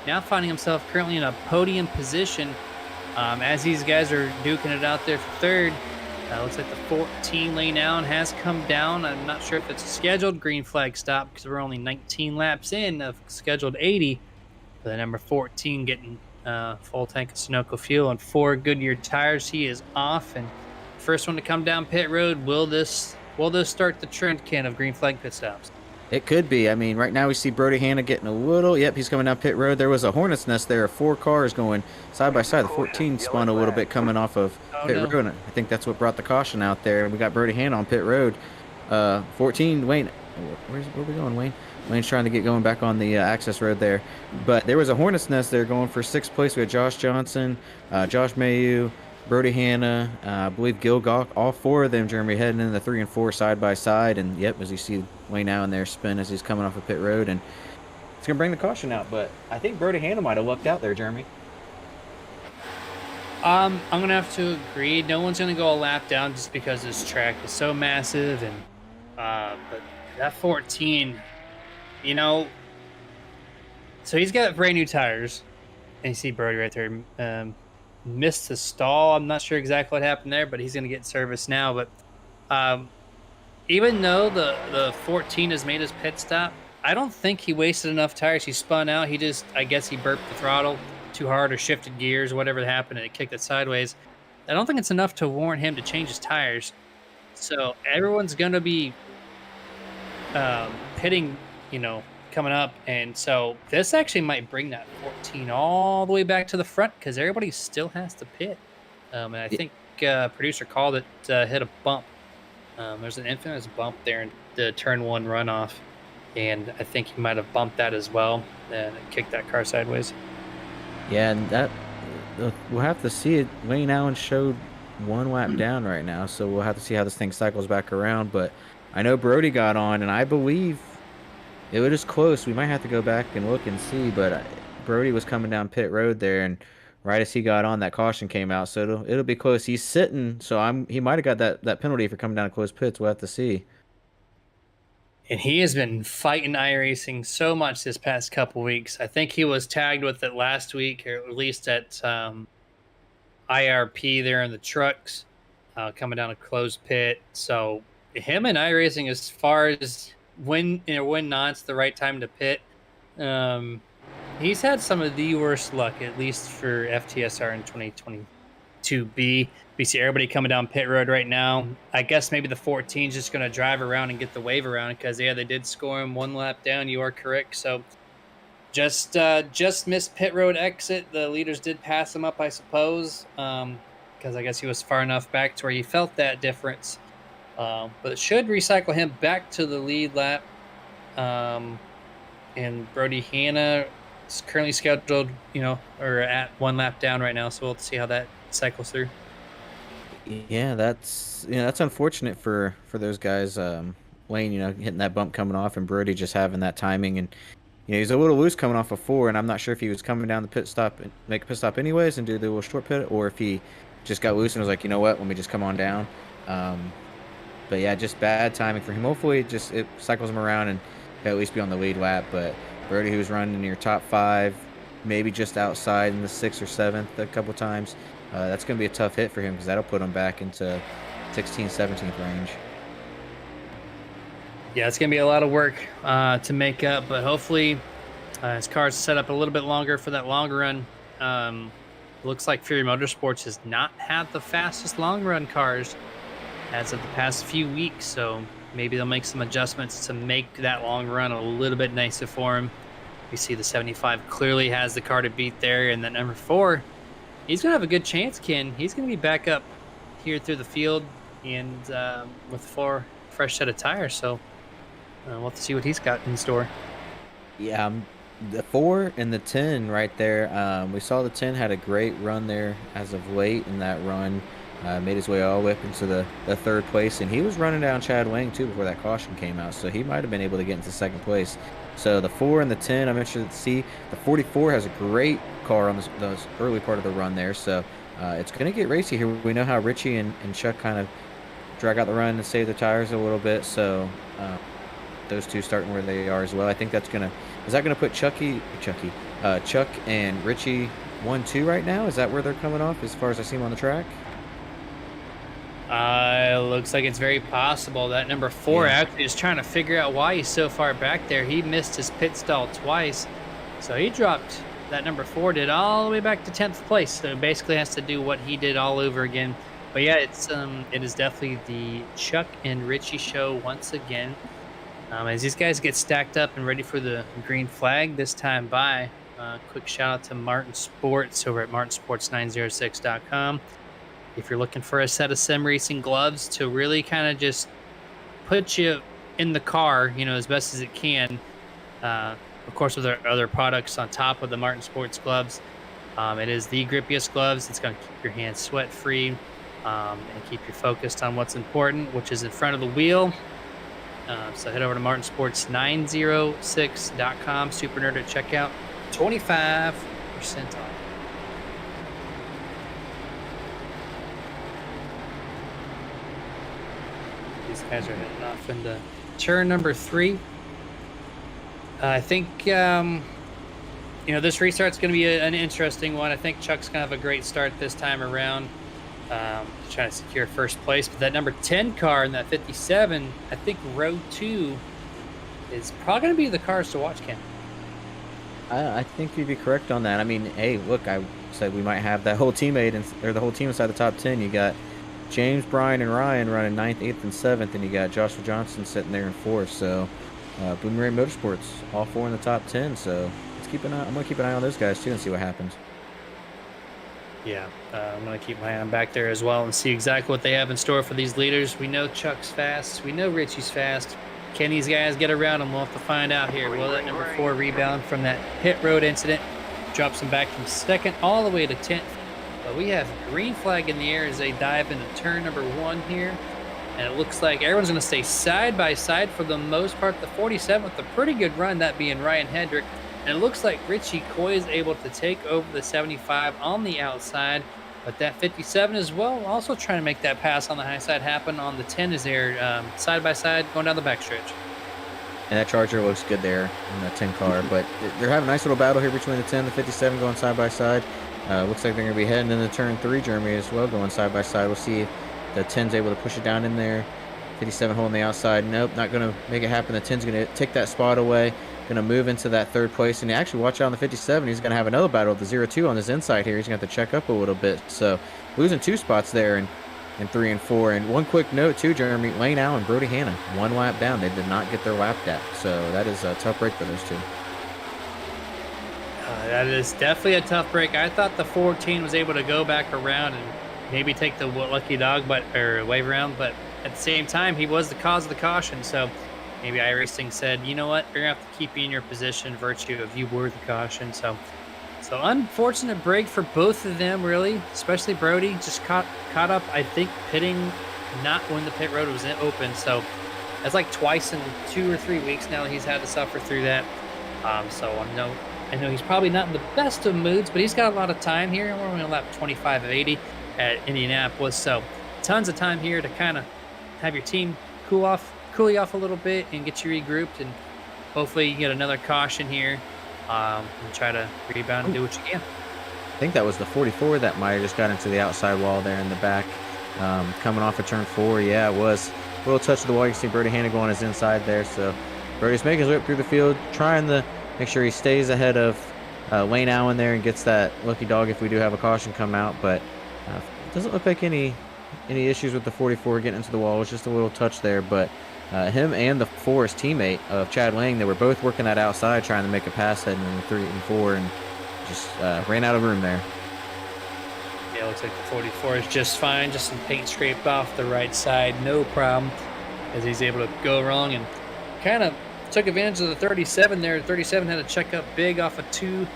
now finding himself currently in a podium position. As these guys are duking it out there for 3rd, looks like the 14 lane down has come down. I'm not sure if it's a scheduled green flag stop because we're only 19 laps in of scheduled 80. But the number 14 getting full tank of Sunoco fuel and 4 Goodyear tires. He is off, and first one to come down pit road. Will this start the trend, Ken, of green flag pit stops? It could be. I mean, right now we see Brody Hanna getting a little. Yep, he's coming down pit road. There was a hornet's nest there of 4 cars going side by side. The 14 spun a little bit coming off of pit road. I think that's what brought the caution out there. We got Brody Hanna on pit road. 14, Wayne. Where are we going, Wayne? Wayne's trying to get going back on the access road there. But there was a hornet's nest there going for 6th place. We had Josh Johnson, Josh Mayu, Brody Hanna, I believe Gil Gawk, all 4 of them, Jeremy, heading in the 3 and 4 side by side. And yep, as you see Wayne now in there spin as he's coming off of pit road, and it's gonna bring the caution out. But I think Brody Hanna might have lucked out there, Jeremy. I'm gonna have to agree. No one's gonna go a lap down just because this track is so massive, and but that 14, so he's got brand new tires, and you see Brody right there. Missed the stall. I'm not sure exactly what happened there, but he's going to get service now. But even though the 14 has made his pit stop, I don't think he wasted enough tires. He spun out. I guess he burped the throttle too hard or shifted gears, whatever happened, and it kicked it sideways. I don't think it's enough to warrant him to change his tires. So everyone's going to be pitting, coming up, and so this actually might bring that 14 all the way back to the front because everybody still has to pit. And I think producer called it hit a bump. There's an infamous bump there in the turn 1 runoff, and I think he might have bumped that as well and kicked that car sideways. Yeah, and that we'll have to see it. Wayne Allen showed 1 lap down right now, so we'll have to see how this thing cycles back around. But I know Brody got on, and I believe it was close. We might have to go back and look and see, but Brody was coming down pit road there, and right as he got on, that caution came out. So it'll be close. He's sitting, so he might have got that penalty for coming down to close pits. We'll have to see. And he has been fighting iRacing so much this past couple weeks. I think he was tagged with it last week, or at least at IRP there in the trucks, coming down a closed pit. So him and iRacing, as far as when not, it's the right time to pit. He's had some of the worst luck, at least for FTSR in 2022B. We see everybody coming down pit road right now. I guess maybe the 14 is just going to drive around and get the wave around because, yeah, they did score him 1 lap down. You are correct. So just missed pit road exit. The leaders did pass him up, I suppose, because I guess he was far enough back to where he felt that difference. But it should recycle him back to the lead lap. And Brody Hanna is currently scheduled, or at 1 lap down right now. So we'll see how that cycles through. Yeah, that's unfortunate for those guys. Wayne, hitting that bump coming off, and Brody just having that timing, and he's a little loose coming off of 4, and I'm not sure if he was coming down the pit stop and make a pit stop anyways and do the little short pit, or if he just got loose and was like, you know what, let me just come on down. But yeah, just bad timing for him. Hopefully it cycles him around and he'll at least be on the lead lap. But Brody, who's running near top 5, maybe just outside in the 6th or 7th a couple times, that's going to be a tough hit for him because that'll put him back into 16th, 17th range. Yeah, it's going to be a lot of work to make up, but hopefully his car's set up a little bit longer for that long run. Looks like Fury Motorsports has not had the fastest long run cars as of the past few weeks, so maybe they'll make some adjustments to make that long run a little bit nicer for him. We see the 75 clearly has the car to beat there, and then number 4, he's going to have a good chance, Ken. He's going to be back up here through the field and with 4 fresh set of tires, so we'll have to see what he's got in store. Yeah, the 4 and the 10 right there. We saw the 10 had a great run there as of late in that run. Made his way all the way up into the 3rd place, and he was running down Chad Wang too before that caution came out, so he might have been able to get into 2nd place. So the 4 and the 10, I'm interested to see. The 44 has a great car on the early part of the run there, so it's going to get racy here. We know how Richie and Chuck kind of drag out the run and save their tires a little bit, so those two starting where they are as well. I think that's going to – is that going to put Chuck and Richie 1-2 right now? Is that where they're coming off as far as I see them on the track? Looks like it's very possible that number 4 actually is trying to figure out why he's so far back there. He missed his pit stall twice, so he dropped that number 4 did all the way back to 10th place. So basically has to do what he did all over again. But yeah, it is definitely the Chuck and Richie show once again. As these guys get stacked up and ready for the green flag this time by. Quick shout out to Martin Sports over at martinsports906.com. If you're looking for a set of sim racing gloves to really kind of just put you in the car, as best as it can, of course, with our other products on top of the Martin Sports gloves, it is the grippiest gloves. It's going to keep your hands sweat free and keep you focused on what's important, which is in front of the wheel. So head over to martinsports906.com, super nerd at checkout, 25% off. These guys are heading off into turn number 3. I think, this restart's going to be an interesting one. I think Chuck's going to have a great start this time around, trying to secure 1st place. But that number 10 car in that 57, I think row 2 is probably going to be the cars to watch, Ken. I think you'd be correct on that. I mean, hey, look, I said we might have that whole teammate or the whole team inside the top 10. You got James, Brian, and Ryan running 9th, 8th, and 7th, and you got Joshua Johnson sitting there in 4th. So, Boomerang Motorsports, all 4 in the top 10. So, let's keep an eye. I'm gonna keep an eye on those guys too and see what happens. Yeah, I'm gonna keep my eye on back there as well and see exactly what they have in store for these leaders. We know Chuck's fast. We know Richie's fast. Can these guys get around them? We'll have to find out here. Will that number 4 rebound from that pit road incident drops him back from 2nd all the way to 10th? But we have green flag in the air as they dive into turn number 1 here. And it looks like everyone's going to stay side by side for the most part. The 47 with a pretty good run, that being Ryan Hendrick. And it looks like Richie Coy is able to take over the 75 on the outside. But that 57 as well, also trying to make that pass on the high side happen on the 10 as they're side by side going down the backstretch. And that Charger looks good there in the 10 car. But they're having a nice little battle here between the 10 and the 57 going side by side. Looks like they're going to be heading into turn 3, Jeremy, as well, going side by side. We'll see if the 10's able to push it down in there. 57 holding the outside. Nope, not going to make it happen. The 10's going to take that spot away. Going to move into that 3rd place. And actually, watch out on the 57. He's going to have another battle with the 0-2 on his inside here. He's going to have to check up a little bit. So, losing 2 spots there in 3 and 4. And one quick note, too, Jeremy. Lane Allen, Brody Hanna, 1 lap down. They did not get their lap gap. So, that is a tough break for those 2. That is definitely a tough break. I thought the 14 was able to go back around and maybe take the lucky dog or wave around, but at the same time, he was the cause of the caution. So maybe iRacing said, you know what, you're going to have to keep you in your position, virtue of you were the caution. So unfortunate break for both of them, really, especially Brody. Just caught up, I think, pitting not when the pit road was open. So that's like twice in 2 or 3 weeks now he's had to suffer through that. So I know he's probably not in the best of moods, but he's got a lot of time here. We're only on lap 25 of 80 at Indianapolis, so tons of time here to kind of have your team cool you off a little bit and get you regrouped, and hopefully you get another caution here and try to rebound and do what you can. I think that was the 44 that might have just got into the outside wall there in the back. Coming off of turn 4, yeah, it was a little touch of the wall. You can see Brody Hannigan on his inside there. So Brody's making his way up through the field, trying to make sure he stays ahead of Lane Allen there and gets that lucky dog if we do have a caution come out. But it doesn't look like any issues with the 44 getting into the wall. It was just a little touch there. But him and the 4's teammate of Chad Lang, they were both working that outside trying to make a pass heading in the 3 and 4 and just ran out of room there. Yeah, looks like the 44 is just fine. Just some paint scraped off the right side. No problem as he's able to go wrong and kind of took advantage of the 37 there. 37 had to check up big off of 2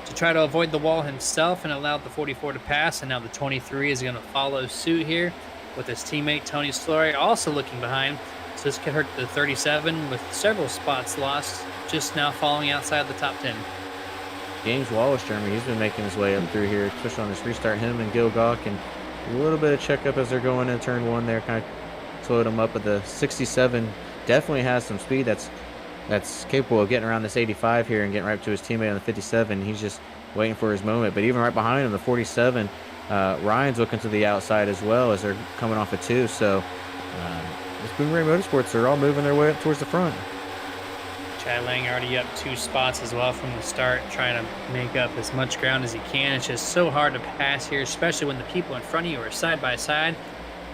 to try to avoid the wall himself and allowed the 44 to pass. And now the 23 is going to follow suit here with his teammate Tony Story also looking behind. So this could hurt the 37 with several spots lost, just now falling outside the top 10. James Wallace, Jeremy, he's been making his way up through here, especially on this restart. Him and Gil Gawk, and a little bit of checkup as they're going in turn 1 there, kind of slowed him up. But the 67 definitely has some speed that's capable of getting around this 85 here and getting right up to his teammate on the 57. He's just waiting for his moment. But even right behind him, the 47, Ryan's looking to the outside as well as they're coming off of 2. So this Boomerang Motorsports are all moving their way up towards the front. Chad Lang already up 2 spots as well from the start, trying to make up as much ground as he can. It's just so hard to pass here, especially when the people in front of you are side by side.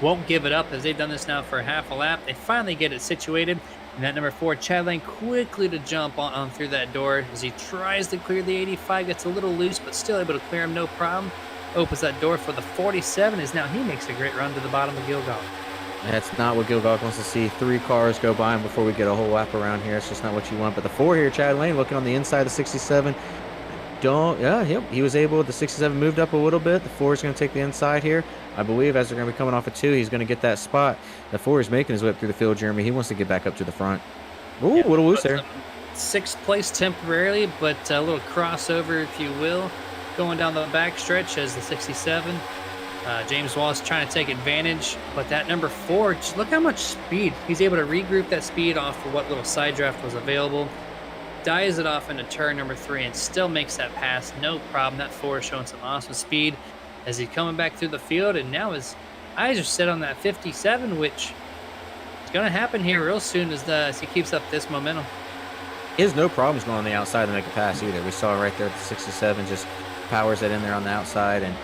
Won't give it up as they've done this now for half a lap. They finally get it situated. And that number 4, Chad Lang, quickly to jump on through that door as he tries to clear the 85. Gets a little loose, but still able to clear him, no problem. Opens that door for the 47 as now he makes a great run to the bottom of Gil Gawk. That's not what Gil Gawk wants to see. 3 cars go by him before we get a whole lap around here. It's just not what you want. But the 4 here, Chad Lane, looking on the inside of the 67. He was able, the 67 moved up a little bit. The 4 is going to take the inside here. I believe as they're going to be coming off of 2, he's going to get that spot. The 4 is making his way up through the field, Jeremy. He wants to get back up to the front. Ooh, a little loose there. 6th place temporarily, but a little crossover, if you will, going down the back stretch as the 67. James Wallace trying to take advantage, but that number 4, just look how much speed. He's able to regroup that speed off of what little side draft was available, dies it off into turn number 3, and still makes that pass. No problem. That 4 is showing some awesome speed as he's coming back through the field, and now his eyes are set on that 57, which is going to happen here real soon as he keeps up this momentum. He has no problems going on the outside to make a pass either. We saw right there at the 67, just powers that in there on the outside and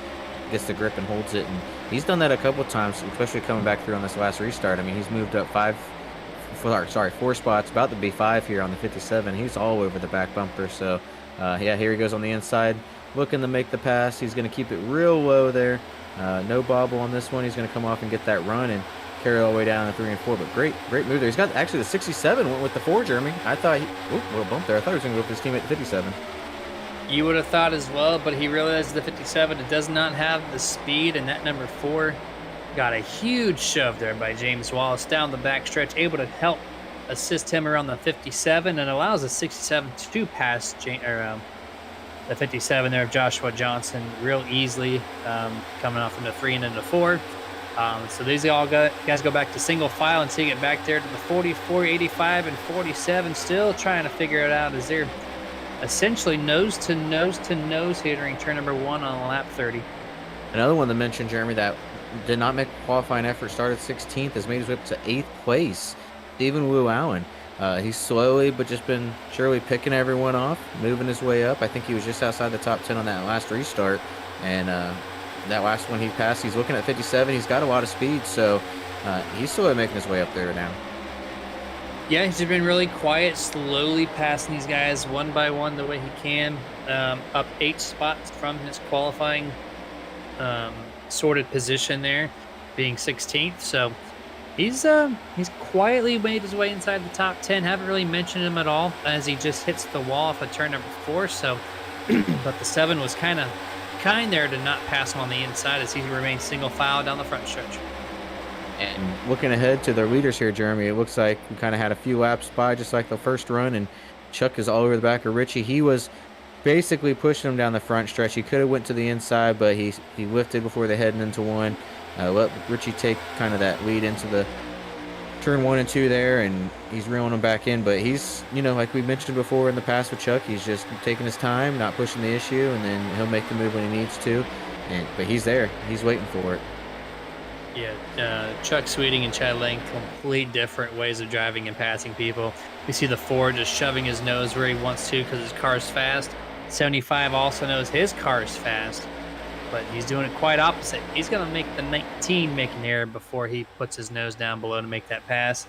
gets the grip and holds it. And he's done that a couple of times, especially coming back through on this last restart. I mean, he's moved up 4 spots, about to be 5 here on the 57. He's all over the back bumper. So, yeah, here he goes on the inside, looking to make the pass. He's going to keep it real low there. No bobble on this one. He's going to come off and get that run and carry all the way down to 3 and 4. But great move there. He's got actually the 67 went with the 4, Jeremy. I thought little bump there. I thought he was going to go with his teammate, the 57. You would have thought as well, but he realized the 57 it does not have the speed, and that number 4 got a huge shove there by James Wallace down the backstretch, able to help assist him around the 57 and allows the 67 to pass the 57 there of Joshua Johnson real easily, coming off into 3 and into 4. So these guys go back to single file until you get back there to the 44, 85, and 47, still trying to figure it out as they're essentially nose to nose here during turn number 1 on lap 30. Another one to mention, Jeremy, that did not make a qualifying effort, started 16th, has made his way up to 8th place. Stephen Wu Allen. He's slowly but just been surely picking everyone off, moving his way up. I think he was just outside the top 10 on that last restart. And that last one he passed, he's looking at 57. He's got a lot of speed, so he's slowly making his way up there now. Yeah, he's been really quiet, slowly passing these guys one by one the way he can. Up 8 spots from his qualifying sorted position there, being 16th. So he's quietly made his way inside the top 10. Haven't really mentioned him at all as he just hits the wall off of turn number 4. So, but the 7 was kind there to not pass him on the inside as he remains single file down the front stretch. And looking ahead to their leaders here, Jeremy, it looks like we kind of had a few laps by just like the first run, and Chuck is all over the back of Richie. He was basically pushing him down the front stretch. He could have went to the inside, but he lifted before they heading into 1. Let Richie take kind of that lead into the turn 1 and 2 there, and he's reeling them back in. But he's, like we mentioned before in the past with Chuck, he's just taking his time, not pushing the issue, and then he'll make the move when he needs to. But he's there. He's waiting for it. Yeah, Chuck Sweeting and Chad Lang, complete different ways of driving and passing people. We see the Ford just shoving his nose where he wants to because his car's fast. 75 also knows his car's fast, but he's doing it quite opposite. He's going to make the 19 make an error before he puts his nose down below to make that pass.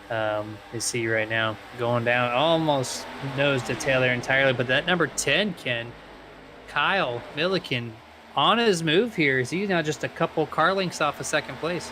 You see right now going down almost nose to tail there entirely, but that number 10, Kyle Milliken, on his move here. Is he now just a couple car lengths off of second place?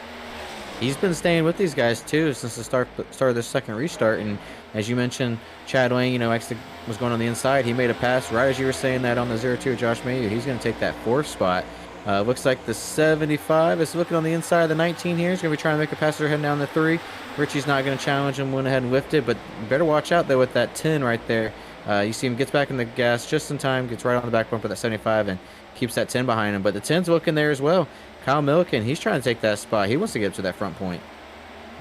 He's been staying with these guys too since the start of the second restart. And as you mentioned, Chad Wayne, actually was going on the inside. He made a pass right as you were saying that on the 0-2 Josh Mayu. He's going to take that 4th spot. Looks like the 75 is looking on the inside of the 19 here. He's going to be trying to make a pass. They're heading down the 3. Richie's not going to challenge him. Went ahead and whiffed it, but you better watch out though with that 10 right there. You see him gets back in the gas just in time, gets right on the back bumper of that 75 and keeps that 10 behind him. But the 10's looking there as well. Kyle Milliken, he's trying to take that spot. He wants to get up to that front point.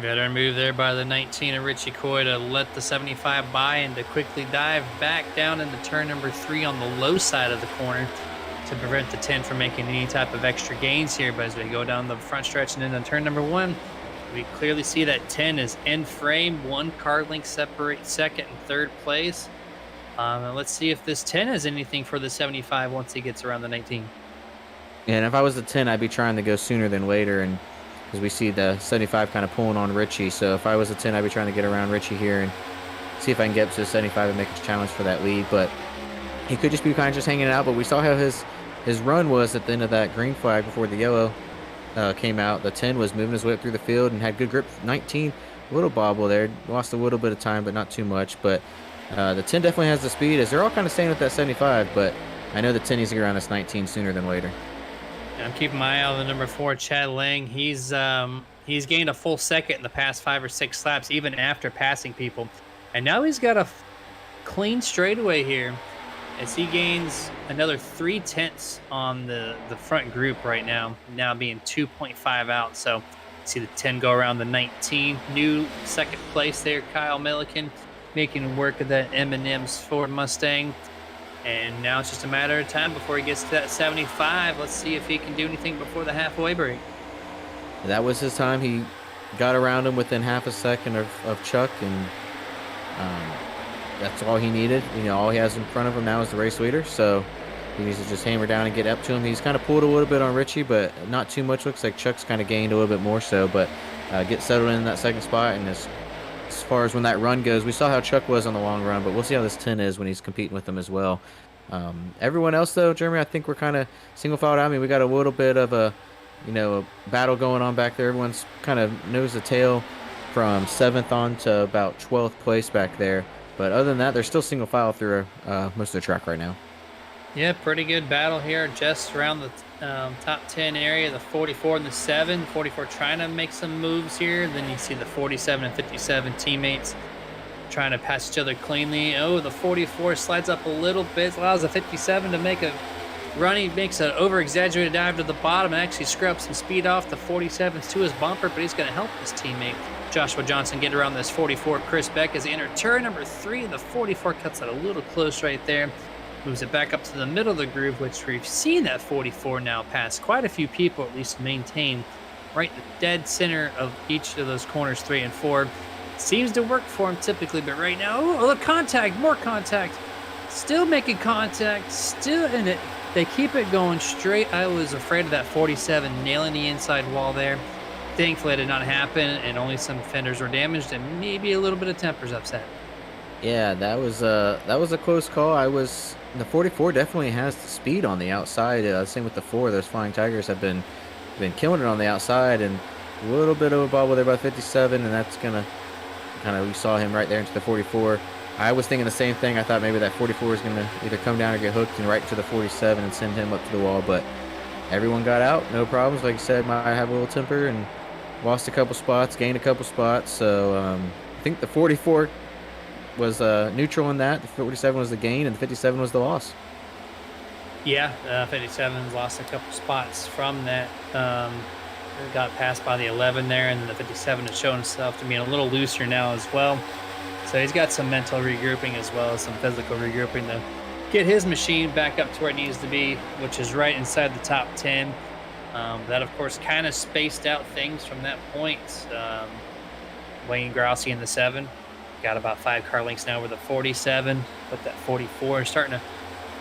Veteran move there by the 19 of Richie Coy to let the 75 by and to quickly dive back down into turn number 3 on the low side of the corner to prevent the 10 from making any type of extra gains here. But as we go down the front stretch and into turn number 1, we clearly see that 10 is in frame. 1 car length separates second and third place. And let's see if this 10 has anything for the 75 once he gets around the 19. Yeah, and if I was the 10, I'd be trying to go sooner than later, and because we see the 75 kind of pulling on Richie. So if I was the 10, I'd be trying to get around Richie here and see if I can get up to the 75 and make a challenge for that lead. But he could just be kind of just hanging out. But we saw how his run was at the end of that green flag before the yellow came out. The 10 was moving his way up through the field and had good grip. 19, a little bobble there. Lost a little bit of time, but not too much. But the 10 definitely has the speed, as they're all kind of staying with that 75. But I know the 10 needs to get around this 19 sooner than later. I'm keeping my eye on the number 4, Chad Lang. He's gained a full second in the past 5 or 6 laps, even after passing people. And now he's got a clean straightaway here as he gains another 3/10 on the front group right now being 2.5 out. So see the 10 go around the 19. New second place there, Kyle Milliken, making work of that M&M's Ford Mustang. And now it's just a matter of time before he gets to that 75. Let's see if he can do anything before the halfway break. That was his time. He got around him within half a second of Chuck, and that's all he needed. All he has in front of him now is the race leader, so he needs to just hammer down and get up to him. He's kind of pulled a little bit on Richie, but not too much. Looks like Chuck's kind of gained a little bit more so, but get settled in that second spot. And as far as when that run goes, we saw how Chuck was on the long run, but we'll see how this 10 is when he's competing with them as well. Everyone else, though, Jeremy, I think we're kind of single filed out. I mean, we got a little bit of a battle going on back there. Everyone's kind of nose to tail from 7th on to about 12th place back there. But other than that, they're still single file through most of the track right now. Yeah, pretty good battle here just around the top 10 area, the 44 and the 7. 44 trying to make some moves here. Then you see the 47 and 57 teammates trying to pass each other cleanly. Oh, the 44 slides up a little bit, allows the 57 to make a run. He makes an over-exaggerated dive to the bottom and actually scrubs some speed off the 47s to his bumper, but he's going to help his teammate Joshua Johnson get around this 44. Chris Beck as he enters turn number 3. The 44 cuts it a little close right there. Moves it back up to the middle of the groove, which we've seen that 44 now pass quite a few people, at least maintain right in the dead center of each of those corners 3 and 4. Seems to work for him typically, but right now, oh, look, contact, more contact. Still making contact, still in it. They keep it going straight. I was afraid of that 47 nailing the inside wall there. Thankfully, it did not happen, and only some fenders were damaged, and maybe a little bit of tempers upset. Yeah, that was a close call. The 44 definitely has the speed on the outside. Same with the 4. Those Flying Tigers have been killing it on the outside, and a little bit of a bobble there by 57, and that's gonna we saw him right there into the 44. I was thinking the same thing. I thought maybe that 44 is gonna either come down or get hooked and right into the 47 and send him up to the wall, but everyone got out, no problems. Like I said, might have a little temper and lost a couple spots, gained a couple spots. So I think the 44 was neutral in that. The 47 was the gain, and the 57 was the loss. Yeah, 57's lost a couple spots from that. got passed by the 11 there, and then the 57 has shown himself to be a little looser now as well. So he's got some mental regrouping as well as some physical regrouping to get his machine back up to where it needs to be, which is right inside the top 10. That, of course, kind of spaced out things from that point. Wayne Grousey in the 7 got about 5 car lengths now over the 47, but that 44 is starting to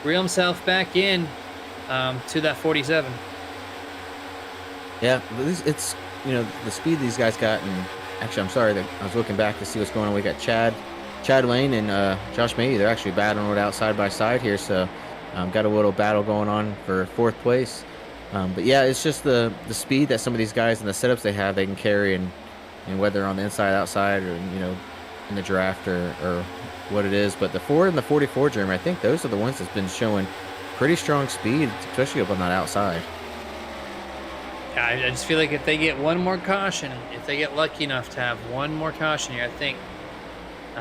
reel himself back in to that 47. Yeah, it's the speed these guys got, and actually, I'm sorry that I was looking back to see what's going on. We got Chad Lane and Josh May. They're actually battling it out side by side here, so got a little battle going on for 4th place. But yeah, it's just the speed that some of these guys and the setups they have, they can carry, and whether on the inside, outside, or in the draft or what it is. But the 4 and the 44, Jeremy, I think those are the ones that's been showing pretty strong speed, especially up on that outside. I just feel like if they get one more caution, if they get lucky enough to have one more caution here, I think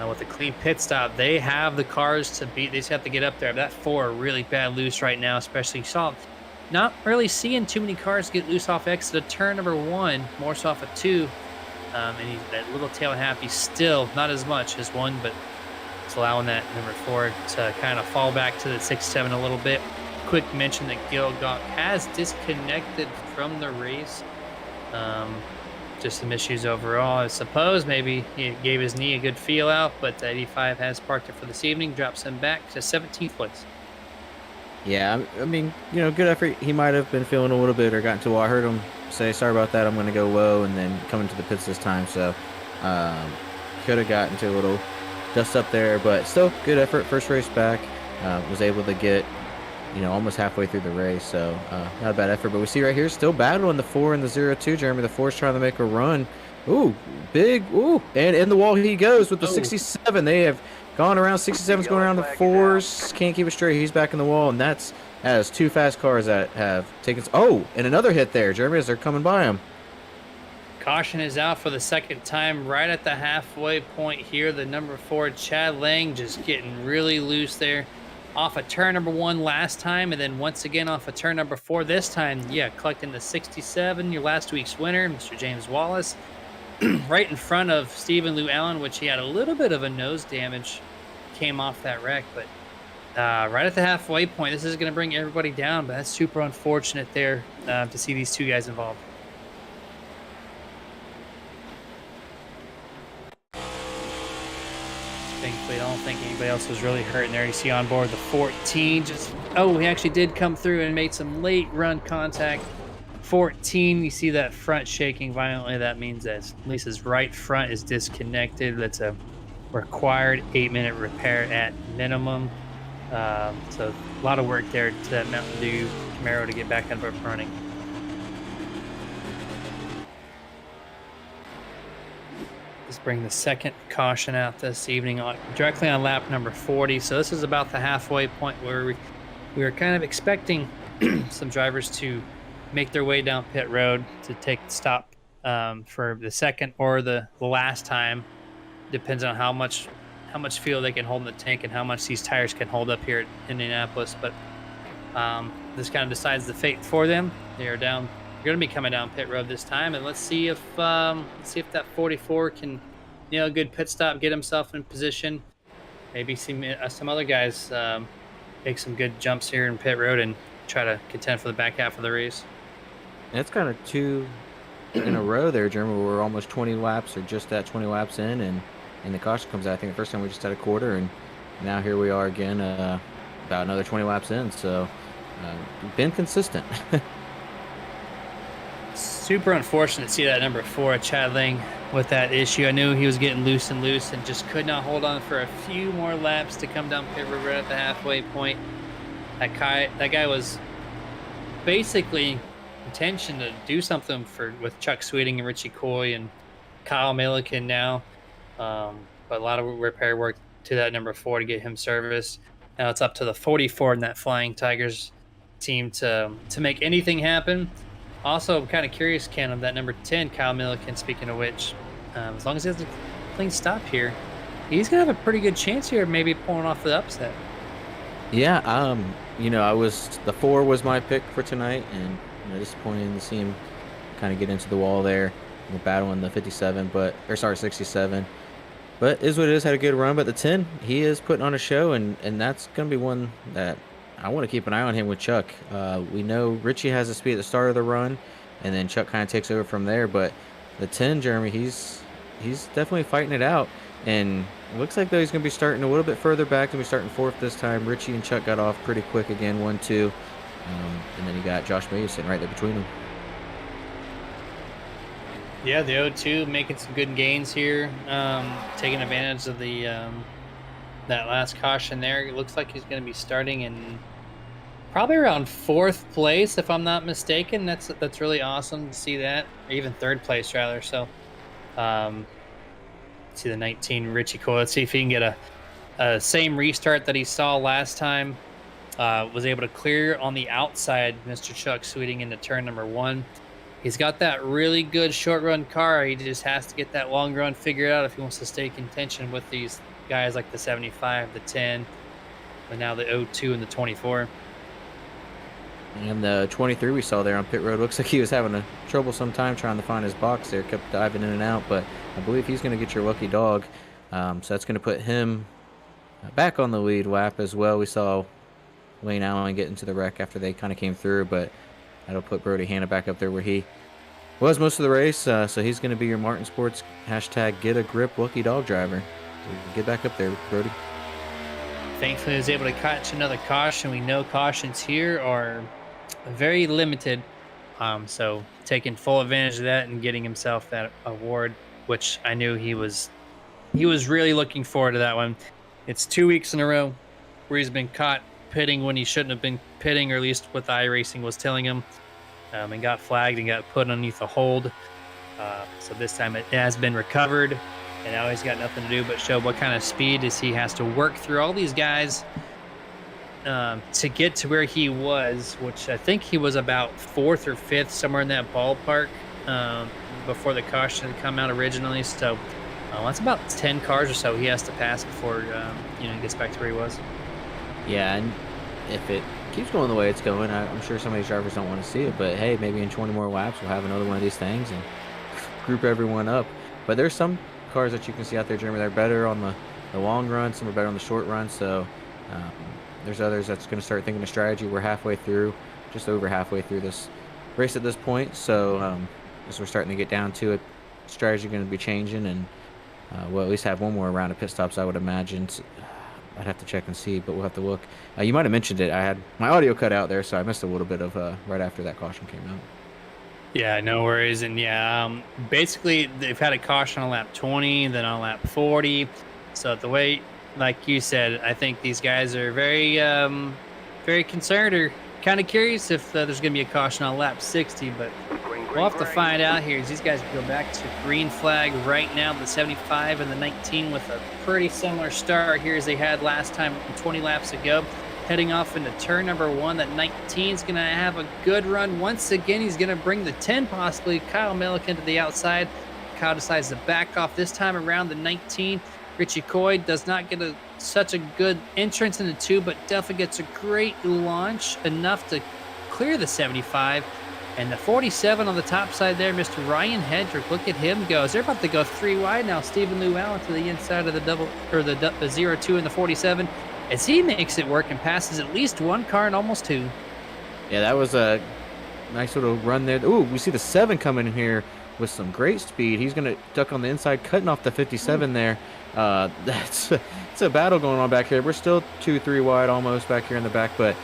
with a clean pit stop, they have the cars to beat. They just have to get up there. That 4 really bad loose right now, especially not really seeing too many cars get loose off exit of turn number 1, more so off of 2. And that little tail happy still not as much as 1, but it's allowing that number 4 to kind of fall back to the 6-7 a little bit. Quick mention that Gil Gawk has disconnected from the race. Just some issues overall. I suppose maybe he gave his knee a good feel out, but the 85 has parked it for this evening, drops him back to 17th place. Yeah, I mean, good effort. He might have been feeling a little bit or gotten to I heard him say, sorry about that, I'm going to go low, and then come into the pits this time. So could have gotten to a little dust up there, but still good effort. First race back. Was able to get almost halfway through the race, so not a bad effort. But we see right here, still battling the 4 and the 02, Jeremy. The 4's trying to make a run. Ooh, big, ooh, and in the wall he goes with the 67. They have gone around, 67's going around the 4s. Can't keep it straight. He's back in the wall, and that's as 2 fast cars that have taken. Oh, and another hit there, Jeremy, as they're coming by him. Caution is out for the 2nd time right at the halfway point here. The number 4, Chad Lang, just getting really loose there. Off of turn number 1 last time, and then once again off of turn number 4 this time. Yeah, collecting the 67, your last week's winner, Mr. James Wallace, right in front of Stephen Lou Allen, which he had a little bit of a nose damage, came off that wreck. But right at the halfway point, this is going to bring everybody down, but that's super unfortunate there to see these 2 guys involved. Thankfully, I don't think anybody else was really hurting there. You see on board the 14, he actually did come through and made some late run contact. 14, you see that front shaking violently. That means that at least his right front is disconnected. That's a required 8-minute repair at minimum. So a lot of work there to that Mountain Dew Camaro to get back up and running. Let's bring the 2nd caution out this evening directly on lap number 40. So this is about the halfway point where we were kind of expecting some drivers to make their way down pit road to take the stop for the 2nd or the last time. Depends on how much fuel they can hold in the tank and how much these tires can hold up here at Indianapolis. But this kind of decides the fate for them. They are down. They're going to be coming down pit road this time, and let's see if that 44 can, a good pit stop, get himself in position. Maybe some other guys make some good jumps here in pit road and try to contend for the back half of the race. And it's kind of 2 in a row there, Jeremy. We're almost 20 laps or just at 20 laps in, and the caution comes out. I think the first time we just had a quarter, and now here we are again, about another 20 laps in. So been consistent. Super unfortunate to see that number 4, Chad Lang, with that issue. I knew he was getting loose and just could not hold on for a few more laps to come down pit road right at the halfway point. That guy was basically intention to do something with Chuck Sweeting and Richie Coy and Kyle Milliken now. But a lot of repair work to that number 4 to get him serviced. Now it's up to the 44 in that Flying Tigers team to make anything happen. Also, I'm kind of curious, Ken, of that number 10, Kyle Milliken, speaking of which, as long as he has a clean stop here, he's going to have a pretty good chance here of maybe pulling off the upset. Yeah, the 4 was my pick for tonight, and disappointed to see him kind of get into the wall there. We're battling the 57, 67. But is what it is. Had a good run, but the 10, he is putting on a show, and that's going to be one that I want to keep an eye on him with Chuck. We know Richie has the speed at the start of the run, and then Chuck kind of takes over from there. But the 10, Jeremy, he's definitely fighting it out, and it looks like though he's going to be starting a little bit further back. He'll be starting fourth this time. Richie and Chuck got off pretty quick again, 1-2, and then you got Josh Mays sitting right there between them. Yeah, the 0-2 making some good gains here, taking advantage of the that last caution there. It looks like he's going to be starting in probably around 4th place, if I'm not mistaken. That's really awesome to see that, or even 3rd place rather. So, see the 19 Richie Coyle. Let's see if he can get a same restart that he saw last time. Was able to clear on the outside, Mr. Chuck Sweeting into turn number 1. He's got that really good short run car. He just has to get that long run figured out if he wants to stay contention with these guys like the 75, the 10, and now the 0-2 and the 24. And the 23 we saw there on pit road looks like he was having a troublesome time trying to find his box there. Kept diving in and out, but I believe he's going to get your lucky dog. So that's going to put him back on the lead lap as well. We saw Wayne Allen get into the wreck after they kind of came through, but that'll put Brody Hanna back up there where he was most of the race. So he's going to be your Martin Sports hashtag get a grip lucky dog driver. So get back up there, Brody. Thankfully, he was able to catch another caution. We know cautions here are very limited. So taking full advantage of that and getting himself that award, which I knew he was really looking forward to that one. It's 2 weeks in a row where he's been caught pitting when he shouldn't have been pitting, or at least what the iRacing was telling him, and got flagged and got put underneath a hold. So this time it has been recovered, and now he's got nothing to do but show what kind of speed is he has to work through all these guys to get to where he was, which I think he was about 4th or 5th, somewhere in that ballpark, before the caution had come out originally. So that's about 10 cars or so he has to pass before he gets back to where he was. Yeah, and if it keeps going the way it's going, I'm sure some of these drivers don't want to see it, but hey, maybe in 20 more laps we'll have another one of these things and group everyone up. But there's some cars that you can see out there, Jeremy, they're better on the long run, some are better on the short run, so there's others that's going to start thinking of strategy. We're halfway through, just over halfway through this race at this point, so as we're starting to get down to it, strategy going to be changing, and we'll at least have one more round of pit stops, I would imagine. I'd have to check and see, but we'll have to look. You might have mentioned it. I had my audio cut out there, so I missed a little bit of right after that caution came out. Yeah, no worries. And yeah, basically they've had a caution on lap 20, then on lap 40. So the way, like you said, I think these guys are very, very concerned or kind of curious if there's going to be a caution on lap 60, but we'll have to find out here as these guys go back to green flag right now. The 75 and the 19 with a pretty similar start here as they had last time 20 laps ago. Heading off into turn number 1, that 19 is going to have a good run. Once again, he's going to bring the 10 possibly. Kyle Milliken to the outside. Kyle decides to back off this time around the 19. Richie Coy does not get such a good entrance in the 2, but definitely gets a great launch, enough to clear the 75. And the 47 on the top side there, Mr. Ryan Hedrick, look at him go. They're about to go 3 wide now. Stephen Llewellyn to the inside of the double, or the 0-2 and the 47, as he makes it work and passes at least one car and almost 2. Yeah, that was a nice little run there. Ooh, we see the 7 coming in here with some great speed. He's going to duck on the inside, cutting off the 57 there. It's a battle going on back here. We're still 2-3 wide almost back here in the back, but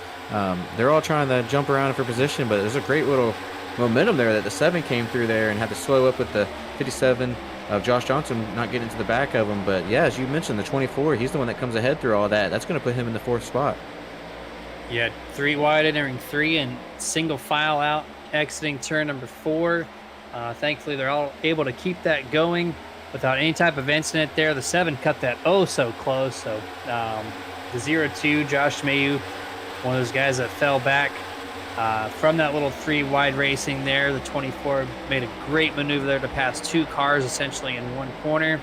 they're all trying to jump around for position, but there's a great little momentum there that the 7 came through there and had to slow up with the 57 of Josh Johnson not getting into the back of him. But yeah, as you mentioned, the 24, he's the one that comes ahead through all that. That's going to put him in the 4th spot. Yeah, 3 wide entering 3 and single file out exiting turn number 4. Thankfully, they're all able to keep that going without any type of incident there. The 7 cut that so close. So the 0-2, Josh Mayu, one of those guys that fell back from that little 3 wide racing there. The 24 made a great maneuver there to pass 2 cars essentially in one corner,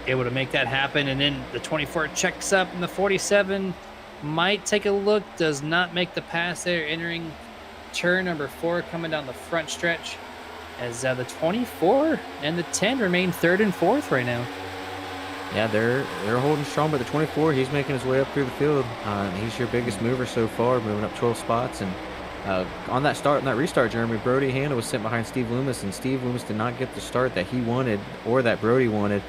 able to make that happen. And then the 24 checks up, and the 47 might take a look, does not make the pass there, entering turn number 4 coming down the front stretch, as the 24 and the 10 remain 3rd and 4th right now. Yeah, they're holding strong, but the 24, he's making his way up through the field. He's your biggest mover so far, moving up 12 spots. And on that restart, Jeremy, Brody Hanna was sent behind Steve Loomis, and Steve Loomis did not get the start that he wanted or that Brody wanted.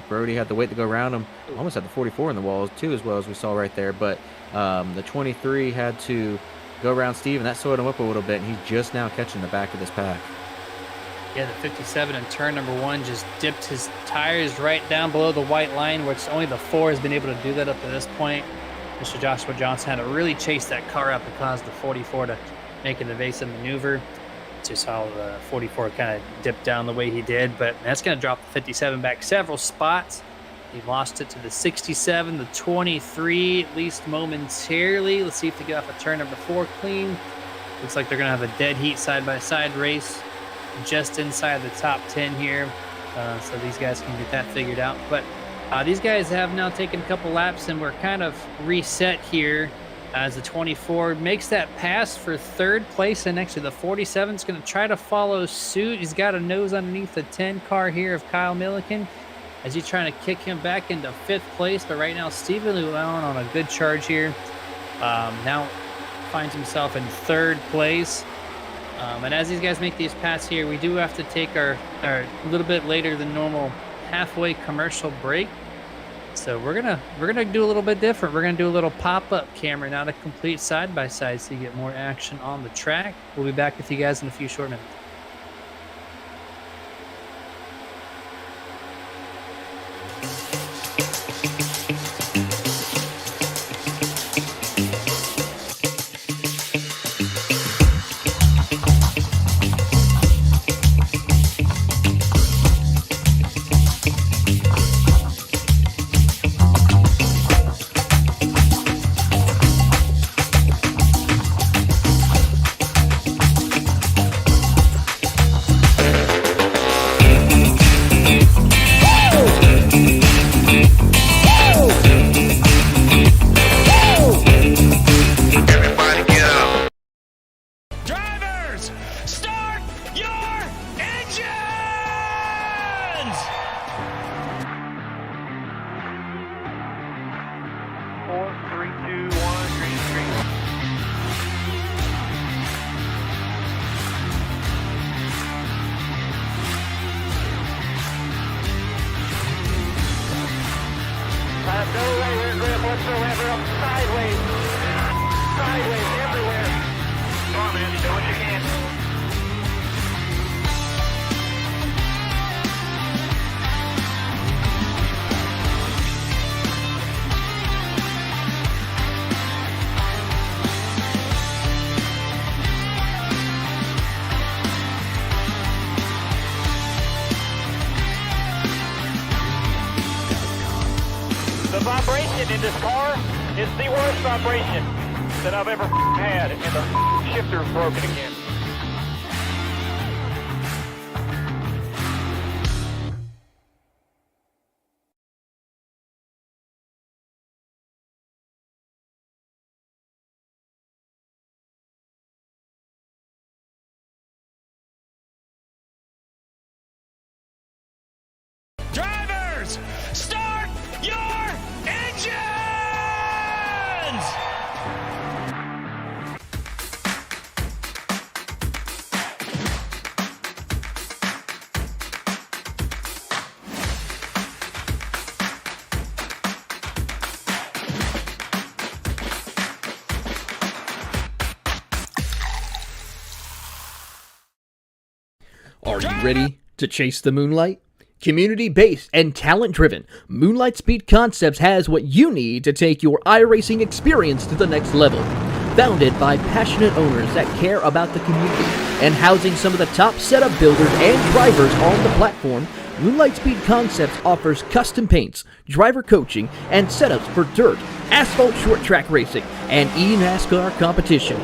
Brody had to wait to go around him. Almost had the 44 in the walls too, as well as we saw right there. But the 23 had to go around Steve, and that slowed him up a little bit, and he's just now catching the back of this pack. Yeah, the 57 in turn number 1 just dipped his tires right down below the white line, which only the 4 has been able to do that up to this point. Mr. Joshua Johnson had to really chase that car up and cause the 44 to make an evasive maneuver. Just how the 44 kind of dipped down the way he did, but that's going to drop the 57 back several spots. He lost it to the 67, the 23, at least momentarily. Let's see if they get off of turn number 4 clean. Looks like they're going to have a dead heat side-by-side race just inside the top 10 here. So these guys can get that figured out. But these guys have now taken a couple laps, and we're kind of reset here as the 24 makes that pass for 3rd place, and actually the 47 is going to try to follow suit. He's got a nose underneath the 10 car here of Kyle Milliken as he's trying to kick him back into 5th place. But right now, Stephen Llewellyn on a good charge here. Now finds himself in 3rd place. And as these guys make these passes here, we do have to take our a little bit later than normal halfway commercial break. So we're gonna do a little bit different. We're gonna do a little pop-up camera, not a complete side-by-side, so you get more action on the track. We'll be back with you guys in a few short minutes. The vibration in this car is the worst vibration that I've ever had, and the shifter's broken again. Drivers, start your engines! Are you ready to chase the moonlight? Community-based and talent-driven, Moonlight Speed Concepts has what you need to take your iRacing experience to the next level. Founded by passionate owners that care about the community and housing some of the top setup builders and drivers on the platform, Moonlight Speed Concepts offers custom paints, driver coaching, and setups for dirt, asphalt short track racing, and eNASCAR competition.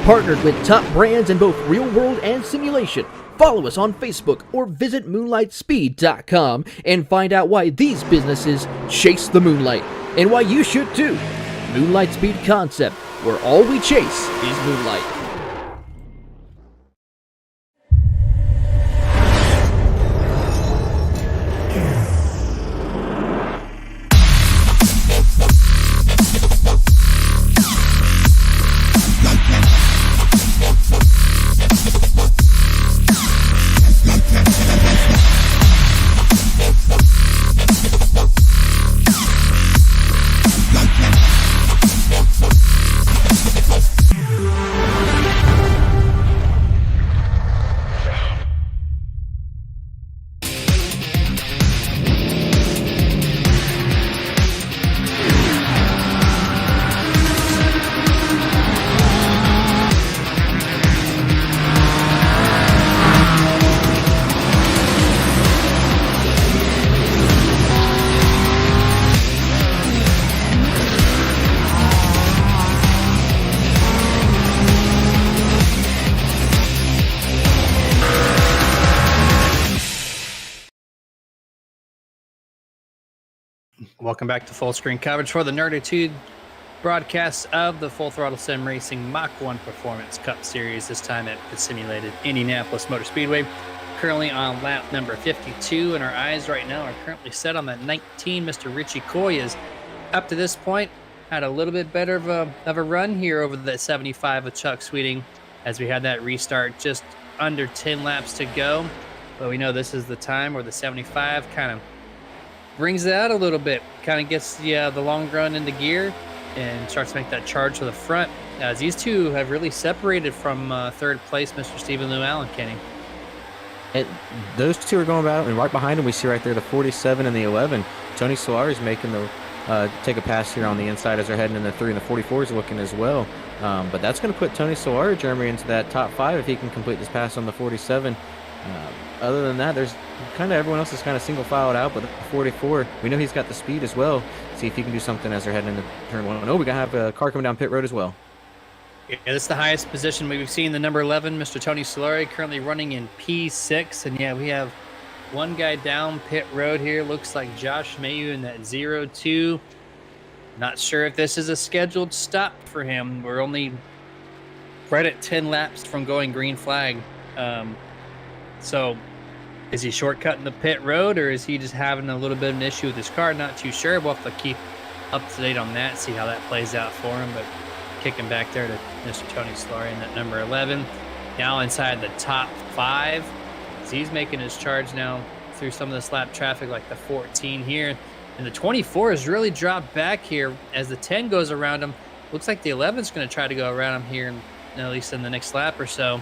Partnered with top brands in both real world and simulation. Follow us on Facebook or visit moonlightspeed.com and find out why these businesses chase the moonlight and why you should too. Moonlight Speed Concept, where all we chase is moonlight. Welcome back to full screen coverage for the Nerditude broadcast of the Full Throttle Sim Racing Mach1 Performance Cup Series, this time at the simulated Indianapolis Motor Speedway. Currently on lap number 52, and our eyes right now are currently set on that 19. Mr. Richie Coy is, up to this point, had a little bit better of a run here over the 75 of Chuck Sweeting, as we had that restart just under 10 laps to go. But we know this is the time where the 75 kind of brings it out a little bit, kind of gets the long run into gear and starts to make that charge to the front, as these two have really separated from third place Mr. Stephen Llewellyn, Kenny. Those two are going about, and right behind him we see right there the 47 and the 11. Tony Solari's making the take a pass here on the inside as they're heading in the 3, and the 44 is looking as well. But that's going to put Tony Solari, Jeremy, into that top 5 if he can complete this pass on the 47. Other than that, there's kind of everyone else is kind of single filed out, but the 44, we know he's got the speed as well. See if he can do something as they're heading into turn 1. Oh, we got to have a car coming down pit road as well. Yeah, this is the highest position we've seen. The number 11, Mr. Tony Solari, currently running in P6. And yeah, we have one guy down pit road here. Looks like Josh Mayu in that 02. Not sure if this is a scheduled stop for him. We're only right at 10 laps from going green flag. So is he shortcutting the pit road, or is he just having a little bit of an issue with his car? Not too sure. We'll have to keep up to date on that, see how that plays out for him. But kicking back there to Mr. Tony Solari in that number 11. Now inside the top 5. So he's making his charge now through some of this lap traffic, like the 14 here. And the 24 has really dropped back here as the 10 goes around him. Looks like the 11 is going to try to go around him here, at least in the next lap or so.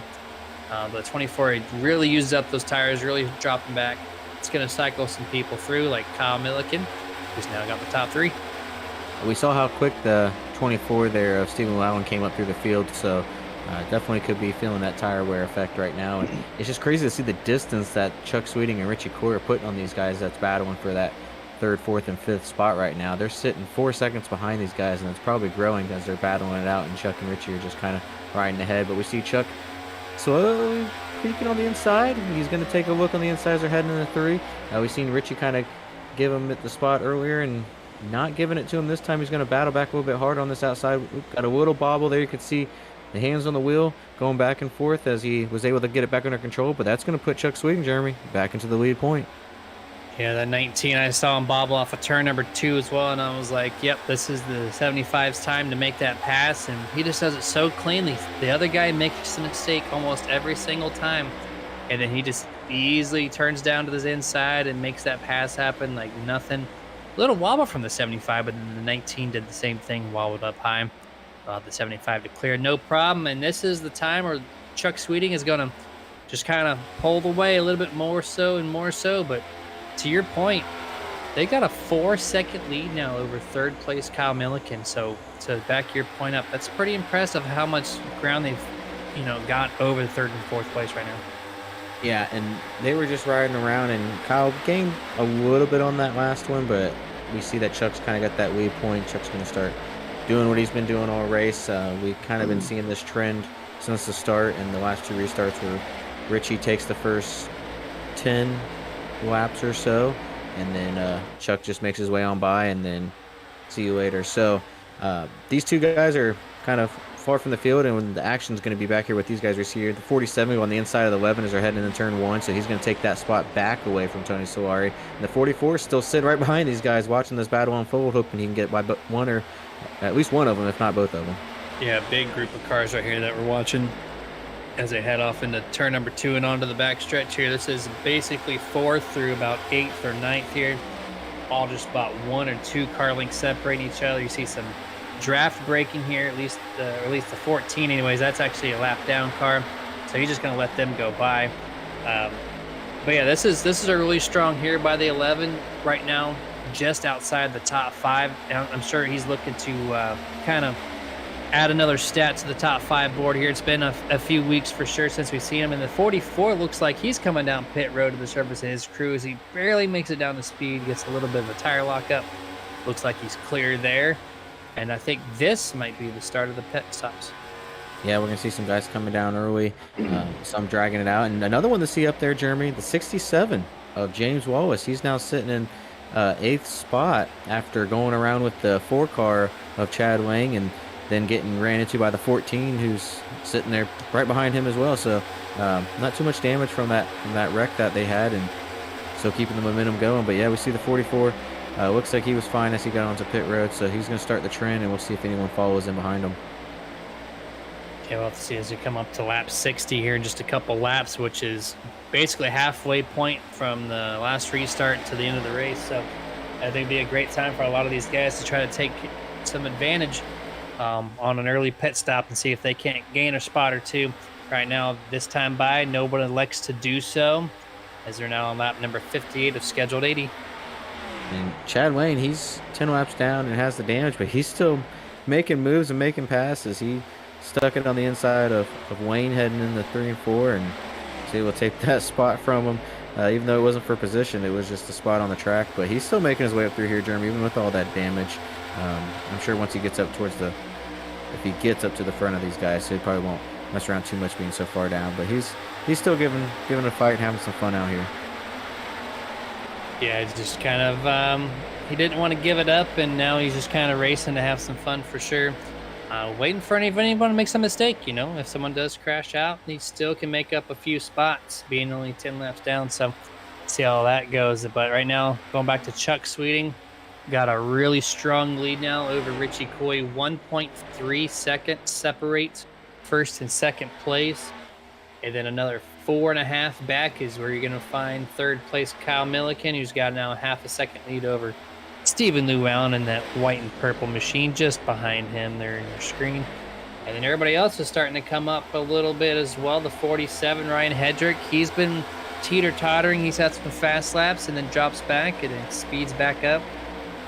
The 24 really used up those tires, really dropping back. It's going to cycle some people through, like Kyle Milliken, who's now got the top 3. We saw how quick the 24 there of Stephen Llewellyn came up through the field, so definitely could be feeling that tire wear effect right now. And it's just crazy to see the distance that Chuck Sweeting and Richie Coy are putting on these guys that's battling for that 3rd, 4th, and 5th spot right now. They're sitting 4 seconds behind these guys, and it's probably growing as they're battling it out, and Chuck and Richie are just kind of riding ahead. But we see Chuck slowly peeking on the inside. He's going to take a look on the inside as they're heading in the 3. We've seen Richie kind of give him at the spot earlier and not giving it to him this time. He's going to battle back a little bit hard on this outside. We've got a little bobble there. You can see the hands on the wheel going back and forth as he was able to get it back under control, but that's going to put Chuck Sweeting, Jeremy, back into the lead point. Yeah, that 19, I saw him bobble off of turn number 2 as well, and I was like, yep, this is the 75's time to make that pass, and he just does it so cleanly. The other guy makes a mistake almost every single time, and then he just easily turns down to the inside and makes that pass happen like nothing. A little wobble from the 75, but then the 19 did the same thing, wobbled up high. The 75 to clear, no problem, and this is the time where Chuck Sweeting is going to just kind of pull the way a little bit more so, but to your point, they got a 4-second lead now over 3rd place Kyle Milliken. So to back your point up, that's pretty impressive how much ground they've, got over the 3rd and 4th place right now. Yeah, and they were just riding around, and Kyle gained a little bit on that last one, but we see that Chuck's kind of got that lead point. Chuck's going to start doing what he's been doing all race. We've kind of been seeing this trend since the start and the last 2 restarts where Richie takes the first 10 laps or so, and then Chuck just makes his way on by, and then see you later. So these two guys are kind of far from the field, and when the action's going to be back here with these guys we see here. The 47 on the inside of the 11 as they're heading into turn 1, so he's going to take that spot back away from Tony Solari. And the 44 is still sitting right behind these guys watching this battle unfold, hoping he can get by one or at least one of them, if not both of them. Yeah, big group of cars right here that we're watching as they head off into turn number 2 and onto the back stretch here. This is basically 4th through about 8th or 9th here. All just about 1 or 2 car lengths separating each other. You see some draft braking here, at least the 14 anyways. That's actually a lap down car, so he's just going to let them go by. But yeah, this is a really strong here by the 11 right now, just outside the top 5. I'm sure he's looking to kind of add another stat to the top 5 board here. It's been a few weeks for sure since we've seen him. And the 44 looks like he's coming down pit road to the surface of his crew as he barely makes it down the speed, gets a little bit of a tire lockup. Looks like he's clear there. And I think this might be the start of the pit stops. Yeah, we're going to see some guys coming down early, some dragging it out. And another one to see up there, Jeremy, the 67 of James Wallace. He's now sitting in 8th spot after going around with the 4 car of Chad Wang and then getting ran into by the 14 who's sitting there right behind him as well. So not too much damage from that wreck that they had, and still keeping the momentum going. But yeah, we see the 44 looks like he was fine as he got onto pit road, so he's going to start the trend, and we'll see if anyone follows in behind him. Okay, we'll have to see as we come up to lap 60 here in just a couple laps, which is basically halfway point from the last restart to the end of the race. So I think it'd be a great time for a lot of these guys to try to take some advantage on an early pit stop and see if they can't gain a spot or two. Right now, this time by, nobody elects to do so, as they're now on lap number 58 of scheduled 80. And Chad Wayne, he's 10 laps down and has the damage, but he's still making moves and making passes. He stuck it on the inside of Wayne heading into 3 and 4, and was able to take that spot from him. Even though it wasn't for position, it was just a spot on the track. But he's still making his way up through here, Jeremy, even with all that damage. I'm sure once he gets up towards if he gets up to the front of these guys, he probably won't mess around too much being so far down. But he's still giving a fight and having some fun out here. Yeah, it's just kind of, he didn't want to give it up, and now he's just kind of racing to have some fun for sure. Waiting for anyone to make some mistake, if someone does crash out, he still can make up a few spots, being only 10 laps down, so see how that goes. But right now, going back to Chuck Sweeting, got a really strong lead now over Richie Coy. 1.3 seconds separate first and second place, and then another 4.5 back is where you're going to find third place Kyle Milliken, who's got now half a second lead over Stephen Llewellyn in that white and purple machine just behind him there in your screen. And then everybody else is starting to come up a little bit as well. The 47, Ryan Hedrick, he's been teeter-tottering. He's had some fast laps and then drops back and then speeds back up.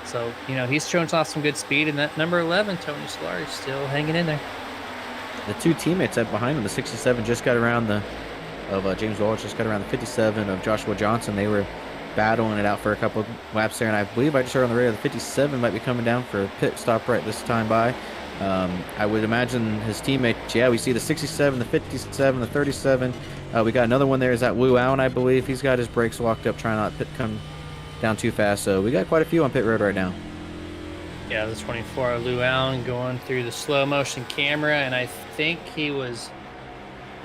So, he's shown off some good speed. And that number 11, Tony Solari, is still hanging in there. The two teammates up behind him, the 67 just got around James Walsh, just got around the 57 of Joshua Johnson. They were battling it out for a couple of laps there, and I believe I just heard on the radio the 57 might be coming down for a pit stop right this time by. I would imagine his teammates, we see the 67, the 57, the 37. We got another one there. Is that Lou Allen, I believe? He's got his brakes locked up, trying not to come down too fast. So we got quite a few on pit road right now. Yeah, the 24, Lou Allen going through the slow motion camera, and I think he was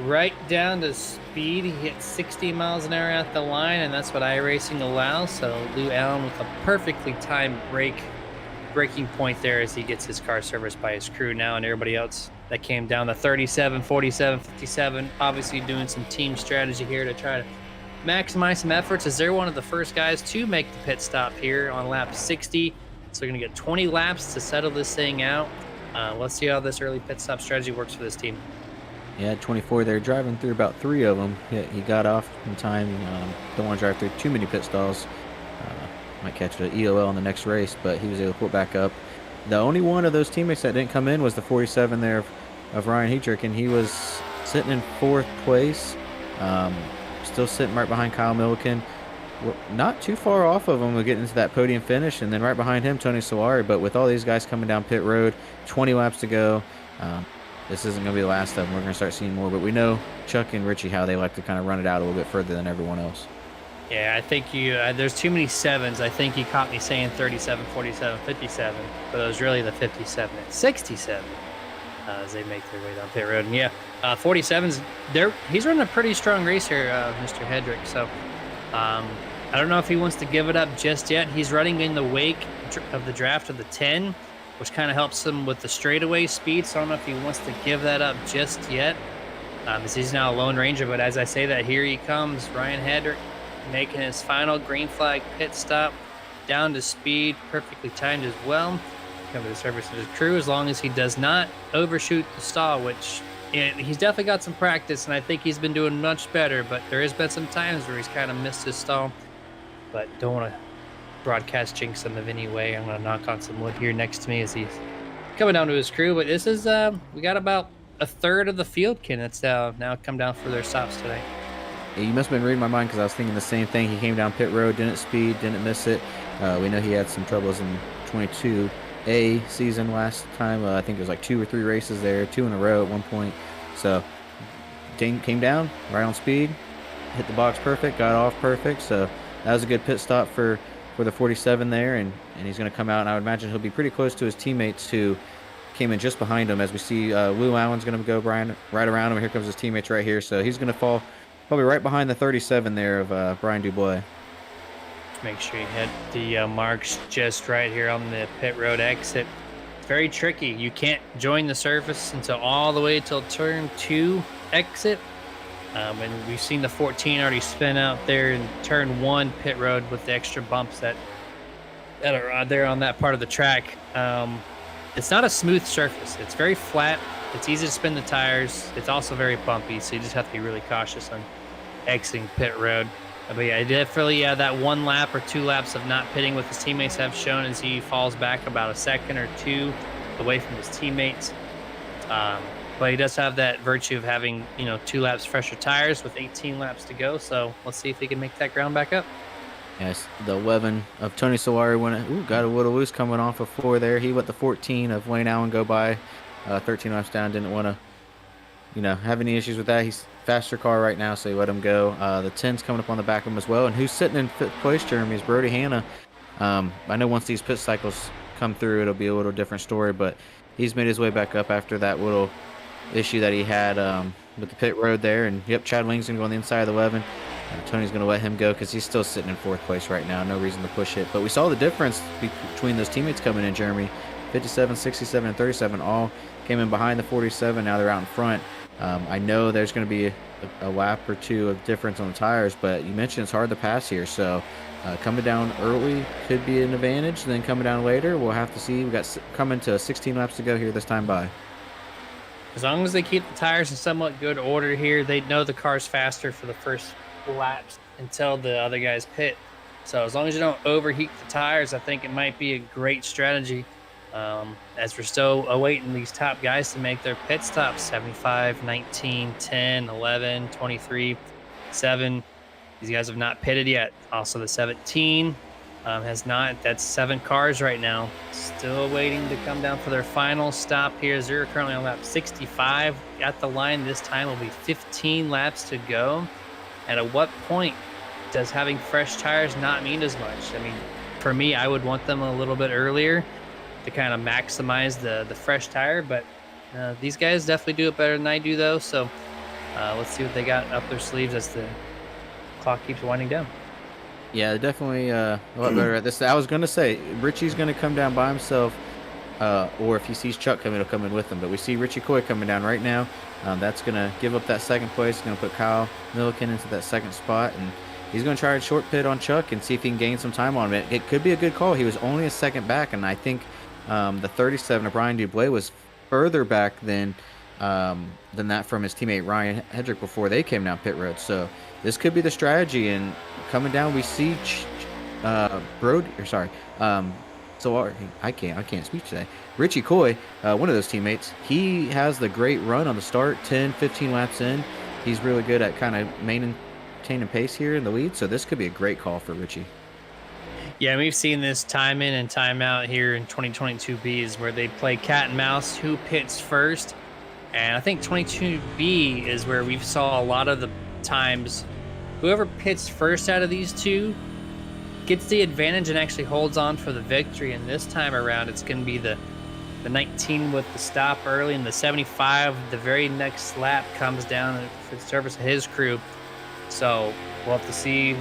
right down to speed. He hit 60 miles an hour at the line, and that's what iRacing allows. So Lou Allen with a perfectly timed breaking point there as he gets his car serviced by his crew now, and everybody else that came down the 37, 47, 57, obviously doing some team strategy here to try to maximize some efforts, as they're one of the first guys to make the pit stop here on lap 60. So we're going to get 20 laps to settle this thing out. Let's see how this early pit stop strategy works for this team. Yeah, 24, they're driving through about 3 of them. He got off in time. Don't want to drive through too many pit stalls. Might catch an EOL in the next race, but he was able to pull back up. The only one of those teammates that didn't come in was the 47 there of Ryan Hedrick, and he was sitting in 4th place. Still sitting right behind Kyle Milliken. Not too far off of him. We'll get into that podium finish, and then right behind him, Tony Solari. But with all these guys coming down pit road, 20 laps to go, this isn't going to be the last of them. We're going to start seeing more. But we know Chuck and Richie, how they like to kind of run it out a little bit further than everyone else. Yeah, I think there's too many 7s. I think you caught me saying 37, 47, 57, but it was really the 57 and 67 as they make their way down pit road. And yeah, 47's he's running a pretty strong race here, Mr. Hedrick. So I don't know if he wants to give it up just yet. He's running in the wake of the draft of the 10, which kind of helps him with the straightaway speed. So I don't know if he wants to give that up just yet, as he's now a Lone Ranger. But as I say that, here he comes, Ryan Hedrick, making his final green flag pit stop, down to speed, perfectly timed as well. Come to the service of his crew, as long as he does not overshoot the stall, which he's definitely got some practice, and I think he's been doing much better. But there has been some times where he's kind of missed his stall. But don't want to broadcast jinx him of any way. I'm going to knock on some wood here next to me as he's coming down to his crew. But this is we got about a third of the field, Ken, that's now come down for their stops today. You must have been reading my mind, because I was thinking the same thing. He came down pit road, didn't speed, didn't miss it. We know he had some troubles in 22A season last time. I think it was like 2 or 3 races there, 2 in a row at one point. So came down right on speed, hit the box perfect, got off perfect. So that was a good pit stop for for the 47 there, and he's going to come out, and I would imagine he'll be pretty close to his teammates who came in just behind him. As we see, Lou Allen's going to go right around him, and here comes his teammates right here. So he's going to fall probably right behind the 37 there of Brian Dubois. Make sure you hit the marks just right here on the pit road exit. It's very tricky. You can't join the surface until all the way till turn 2 exit. And we've seen the 14 already spin out there in turn 1 pit road with the extra bumps that are there on that part of the track. It's not a smooth surface. It's very flat. It's easy to spin the tires. It's also very bumpy, so you just have to be really cautious on exiting pit road. But yeah, definitely that 1 lap or 2 laps of not pitting with his teammates have shown as he falls back about a second or 2 away from his teammates. But he does have that virtue of having, 2 laps fresher tires with 18 laps to go. So let's see if he can make that ground back up. Yes, the 11 of Tony Solari got a little loose coming off of 4 there. He let the 14 of Wayne Allen go by, 13 laps down. Didn't want to, have any issues with that. He's faster car right now, so he let him go. The 10's coming up on the back of him as well. And who's sitting in 5th place, Jeremy, is Brody Hanna. I know once these pit cycles come through, it'll be a little different story, but he's made his way back up after that little issue that he had with the pit road there. And yep, Chad Wing's going to go on the inside of the 11. Tony's going to let him go because he's still sitting in 4th place right now. No reason to push it. But we saw the difference between those teammates coming in, Jeremy. 57, 67, and 37 all came in behind the 47. Now they're out in front. I know there's going to be a lap or 2 of difference on the tires, but you mentioned it's hard to pass here. So coming down early could be an advantage. Then coming down later, we'll have to see. We've got coming to 16 laps to go here this time by. As long as they keep the tires in somewhat good order here, they know the car's faster for the first laps until the other guys pit. So as long as you don't overheat the tires, I think it might be a great strategy. As we're still awaiting these top guys to make their pit stops. 75, 19, 10, 11, 23, 7. These guys have not pitted yet. Also the 17 has not. That's 7 cars right now. Still waiting to come down for their final stop here. They're currently on lap 65 at the line. This time will be 15 laps to go. And at what point does having fresh tires not mean as much? I mean, for me, I would want them a little bit earlier to kind of maximize the fresh tire. But these guys definitely do it better than I do, though. So let's see what they got up their sleeves as the clock keeps winding down. Yeah, definitely a lot better at this. I was going to say, Richie's going to come down by himself, or if he sees Chuck coming, he'll come in with him. But we see Richie Coy coming down right now. That's going to give up that 2nd place. He's going to put Kyle Milliken into that 2nd spot, and he's going to try a short pit on Chuck and see if he can gain some time on him. It could be a good call. He was only a 2nd back, and I think the 37 of Brian Dubois was further back than that from his teammate Ryan Hedrick before they came down pit road. So this could be the strategy. And coming down, we see I can't speak today. Richie Coy, one of those teammates, he has the great run on the start, 10, 15 laps in. He's really good at kind of maintaining pace here in the lead. So this could be a great call for Richie. Yeah, we've seen this time in and time out here in 2022B is where they play cat and mouse, who pits first. And I think 22B is where we saw a lot of the times whoever pits first out of these 2 gets the advantage and actually holds on for the victory. And this time around, it's going to be the 19 with the stop early, and the 75, the very next lap, comes down for the service of his crew. So we'll have to see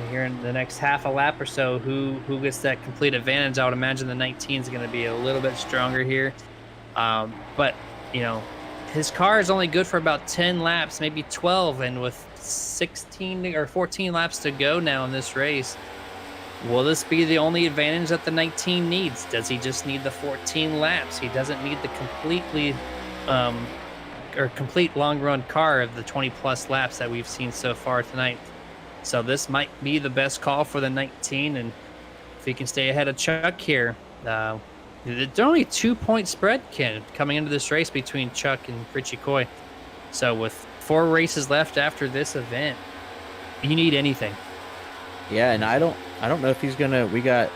here in the next half a lap or so who gets that complete advantage. I would imagine the 19 is going to be a little bit stronger here. But, his car is only good for about 10 laps, maybe 12. And with 16 or 14 laps to go now in this race, will this be the only advantage that the 19 needs? Does he just need the 14 laps? He doesn't need the complete long-run car of the 20-plus laps that we've seen so far tonight. So this might be the best call for the 19, and if he can stay ahead of Chuck here, there's only a 2-point spread, Ken, coming into this race between Chuck and Richie Coy. So with 4 races left after this event, you need anything. Yeah, and I don't know if he's gonna. We got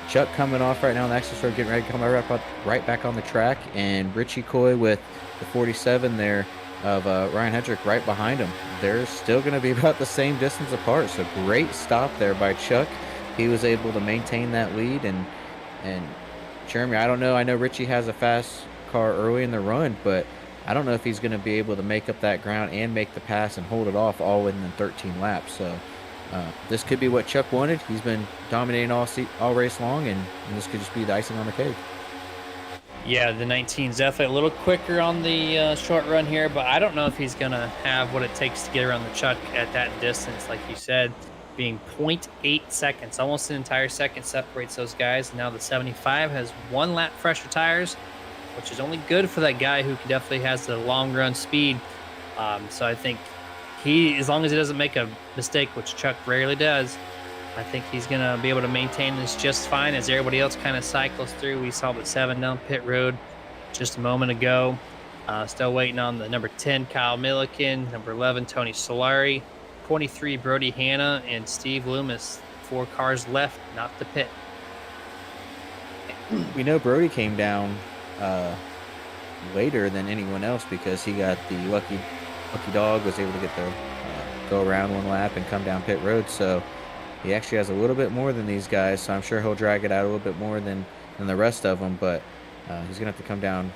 Chuck coming off right now on the exit start, getting ready to come right back on the track, and Richie Coy with the 47 there of Ryan Hedrick right behind him. They're still going to be about the same distance apart. So great stop there by Chuck. he was able to maintain that lead. And Jeremy, I don't know. I know Richie has a fast car early in the run, but I don't know if he's going to be able to make up that ground and make the pass and hold it off all within 13 laps. So this could be what Chuck wanted. He's been dominating all race long, and this could just be the icing on the cake. Yeah, the 19's definitely a little quicker on the short run here, but I don't know if he's going to have what it takes to get around the Chuck at that distance, like you said, being 0.8 seconds. Almost an entire second separates those guys. Now the 75 has 1 lap fresher tires, which is only good for that guy who definitely has the long run speed. So I think as long as he doesn't make a mistake, which Chuck rarely does, I think he's going to be able to maintain this just fine as everybody else kind of cycles through. We saw the 7 down pit road just a moment ago. Still waiting on the number 10, Kyle Milliken, number 11, Tony Solari, 23, Brody Hanna, and Steve Loomis. 4 cars left, not the pit. We know Brody came down later than anyone else because he got the lucky dog, was able to get the go around 1 lap and come down pit road. So he actually has a little bit more than these guys, so I'm sure he'll drag it out a little bit more than the rest of them. But he's gonna have to come down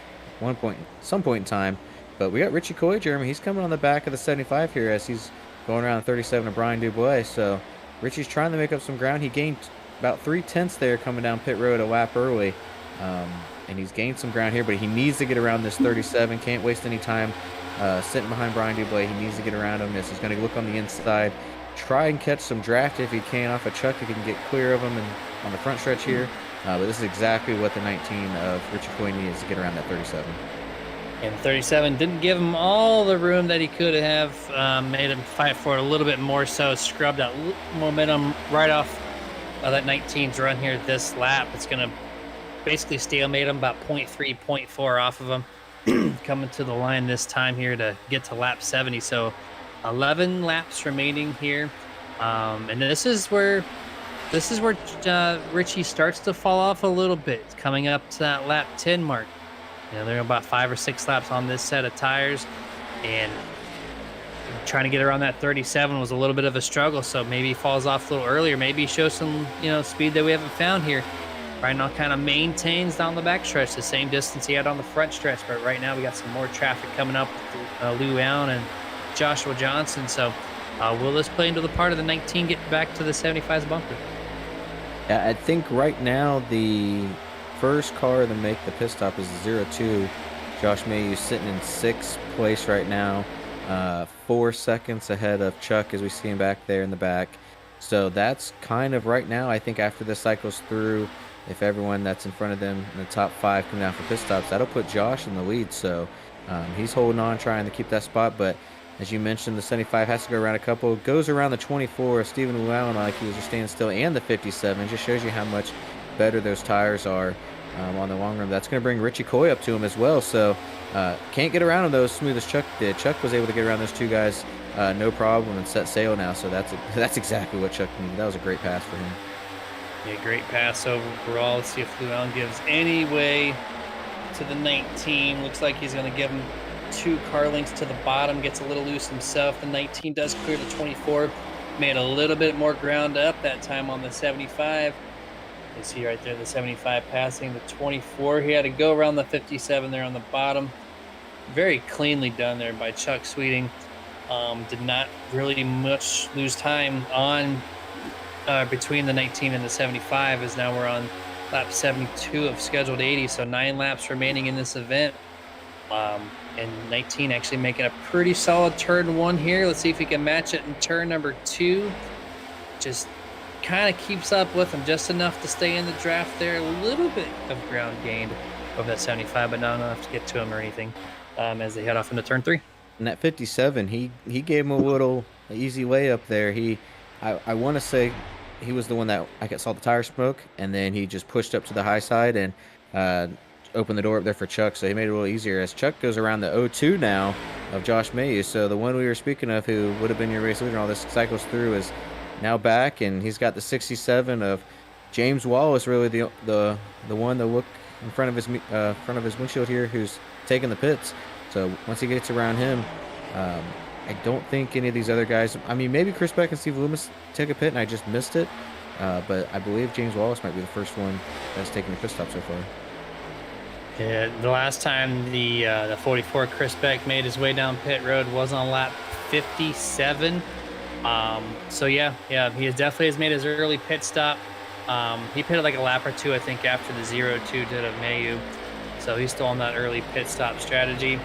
some point in time. But we got Richie Coy, Jeremy. He's coming on the back of the 75 here as he's going around 37 of Brian Dubois. So Richie's trying to make up some ground. He gained about 3/10 there coming down pit road a lap early, and he's gained some ground here. But he needs to get around this 37. Can't waste any time sitting behind Brian Dubois. He needs to get around him. He's going to look on the inside, try and catch some draft if he can off a Chuck if he can get clear of him and on the front stretch here. But this is exactly what the 19 of Richie Coy needs to get around that 37. And 37 didn't give him all the room that he could have, made him fight for it a little bit more so, scrubbed out momentum right off of that 19's run here this lap. It's going to basically stalemate him about 0.3, 0.4 off of him. Coming to the line this time here to get to lap 70. So 11 laps remaining here. And this is where Richie starts to fall off a little bit, coming up to that lap 10 mark. You know, they're about 5 or 6 laps on this set of tires, and trying to get around that 37 was a little bit of a struggle. So maybe he falls off a little earlier. Maybe he shows some, speed that we haven't found here. Right now kind of maintains down the backstretch the same distance he had on the front stretch, but right now we got some more traffic coming up with Lou Allen and Joshua Johnson. So will this play into the part of the 19 getting back to the 75's bumper? Yeah, I think right now the first car to make the pit stop is the 02. Josh Mayhew sitting in 6th place right now, 4 seconds ahead of Chuck as we see him back there in the back. So that's kind of right now, I think after this cycles through, if everyone that's in front of them in the top 5 come down for pit stops, that'll put Josh in the lead. So he's holding on, trying to keep that spot. But as you mentioned, the 75 has to go around a couple. Goes around the 24. Stephen Llewellyn, like he was just standing still, and the 57. Just shows you how much better those tires are on the long run. That's going to bring Richie Coy up to him as well. So can't get around him though as smooth as Chuck did. Chuck was able to get around those 2 guys no problem and set sail now. So that's exactly what Chuck needed. That was a great pass for him. Yeah, great pass overall. Let's see if Llewellyn gives any way to the 19. Looks like he's going to give him 2 car lengths to the bottom. Gets a little loose himself. The 19 does clear the 24. Made a little bit more ground up that time on the 75. You see right there the 75 passing the 24. He had to go around the 57 there on the bottom. Very cleanly done there by Chuck Sweeting. Did not really much lose time on between the 19 and the 75, as now we're on lap 72 of scheduled 80, so 9 laps remaining in this event. And 19 actually making a pretty solid turn 1 here. Let's see if we can match it in turn number 2. Just kind of keeps up with him just enough to stay in the draft there. A little bit of ground gained over that 75, but not enough to get to him or anything as they head off into turn 3. And that 57, he gave him a little easy layup there. I want to say he was the one that I saw the tire smoke, and then he just pushed up to the high side and opened the door up there for Chuck. So he made it a little easier as Chuck goes around the 02 now of Josh Mayhew. So the one we were speaking of, who would have been your race leader and all this cycles through, is now back, and he's got the 67 of James Wallace, really the one to look in front of his windshield here, who's taking the pits. So once he gets around him, I don't think any of these other guys. I mean, maybe Chris Beck and Steve Loomis took a pit, and I just missed it. But I believe James Wallace might be the first one that's taken a pit stop so far. Yeah, the last time the 44 Chris Beck made his way down pit road was on lap 57. So yeah, he definitely has made his early pit stop. He pitted like a lap or two, I think, after the 0-2 did of Mayu. So he's still on that early pit stop strategy.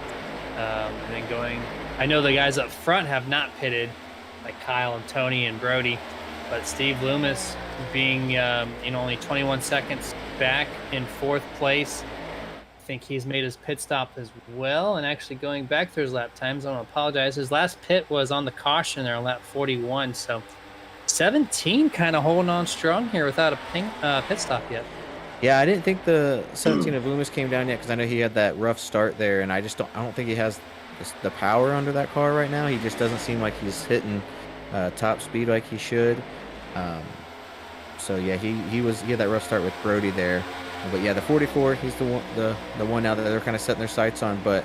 And then going, I know the guys up front have not pitted, like Kyle and Tony and Brody, but Steve Loomis being only 21 seconds back in 4th place. I think he's made his pit stop as well, and actually going back through his lap times, I don't apologize. His last pit was on the caution there on lap 41, so 17 kind of holding on strong here without a pit stop yet. Yeah, I didn't think the 17 of Loomis came down yet because I know he had that rough start there, and I don't think he has the power under that car right now. He just doesn't seem like he's hitting top speed like he should. So yeah, he had that rough start with Brody there. But yeah, the 44, he's the one now that they're kind of setting their sights on. But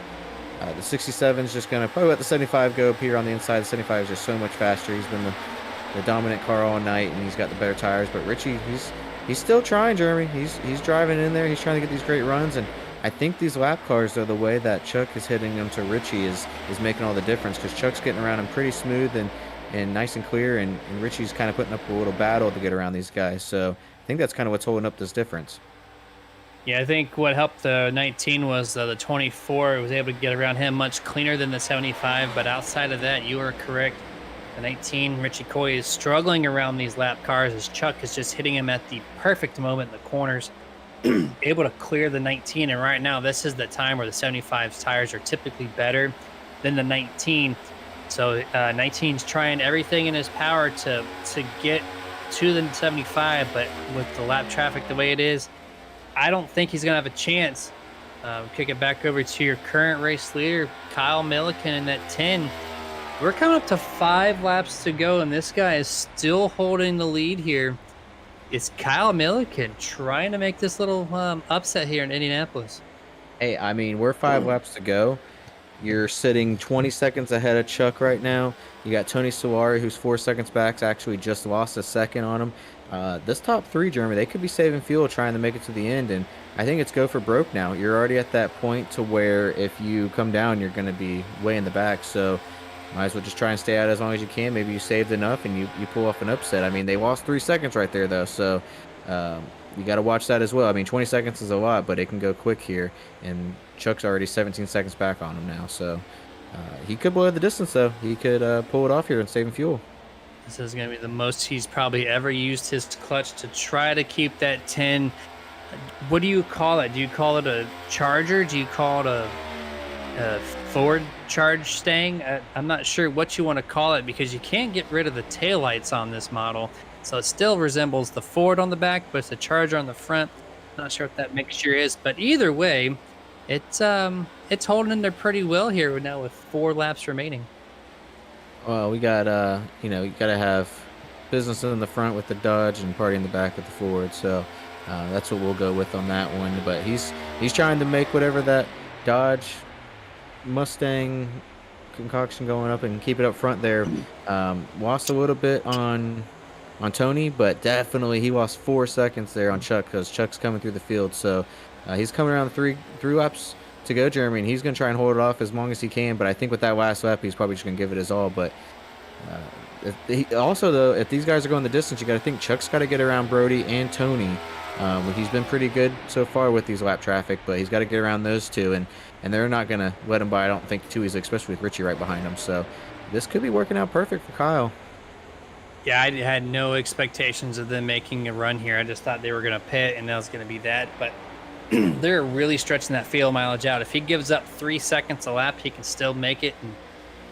the 67 is just going to probably let the 75 go up here on the inside. The 75 is just so much faster. He's been the dominant car all night, and he's got the better tires. But Richie, he's still trying, Jeremy. He's driving in there. He's trying to get these great runs. And I think these lap cars, though, the way that Chuck is hitting them to Richie is making all the difference, because Chuck's getting around him pretty smooth and nice and clear, and Richie's kind of putting up a little battle to get around these guys. So I think that's kind of what's holding up this difference. Yeah, I think what helped the 19 was the 24 was able to get around him much cleaner than the 75. But outside of that, you are correct. The 19, Richie Coy, is struggling around these lap cars as Chuck is just hitting him at the perfect moment in the corners, able to clear the 19. And right now, this is the time where the 75's tires are typically better than the 19. So 19's trying everything in his power to get to the 75, but with the lap traffic the way it is, I don't think he's going to have a chance. Kick it back over to your current race leader, Kyle Milliken, in that 10. We're coming up to 5 laps to go, and this guy is still holding the lead here. It's Kyle Milliken trying to make this little upset here in Indianapolis. Hey, I mean, we're 5 laps to go. You're sitting 20 seconds ahead of Chuck right now. You got Tony Sawari, who's 4 seconds back, actually just lost a second on him. This top 3, Jeremy, they could be saving fuel trying to make it to the end, and I think it's go for broke now. You're already at that point to where if you come down, you're going to be way in the back, so might as well just try and stay out as long as you can. Maybe you saved enough and you pull off an upset. I mean, they lost 3 seconds right there, though, so you got to watch that as well. I mean, 20 seconds is a lot, but it can go quick here, and Chuck's already 17 seconds back on him now, so he could blow the distance, though. He could pull it off here and save fuel. This is going to be the most he's probably ever used his clutch to try to keep that 10. What do you call it? Do you call it a charger? Do you call it a forward charge stang? I'm not sure what you want to call it, because you can't get rid of the taillights on this model. So it still resembles the Ford on the back, but it's a charger on the front. Not sure what that mixture is, but either way, it's holding in there pretty well here now with 4 laps remaining. Well, we got, you got to have business in the front with the Dodge and party in the back with the Ford. So that's what we'll go with on that one. But he's trying to make whatever that Dodge Mustang concoction going up and keep it up front there. Lost a little bit on Tony, but definitely he lost 4 seconds there on Chuck, because Chuck's coming through the field. So he's coming around three laps to go, Jeremy, and he's going to try and hold it off as long as he can. But I think with that last lap, he's probably just going to give it his all. But also, though, if these guys are going the distance, you got to think Chuck's got to get around Brody and Tony. He's been pretty good so far with these lap traffic, but he's got to get around those two, and they're not going to let him by, I don't think, too easily, especially with Richie right behind him. So this could be working out perfect for Kyle. Yeah, I had no expectations of them making a run here. I just thought they were going to pit, and that was going to be that. But they're really stretching that field mileage out. If he gives up 3 seconds a lap, he can still make it and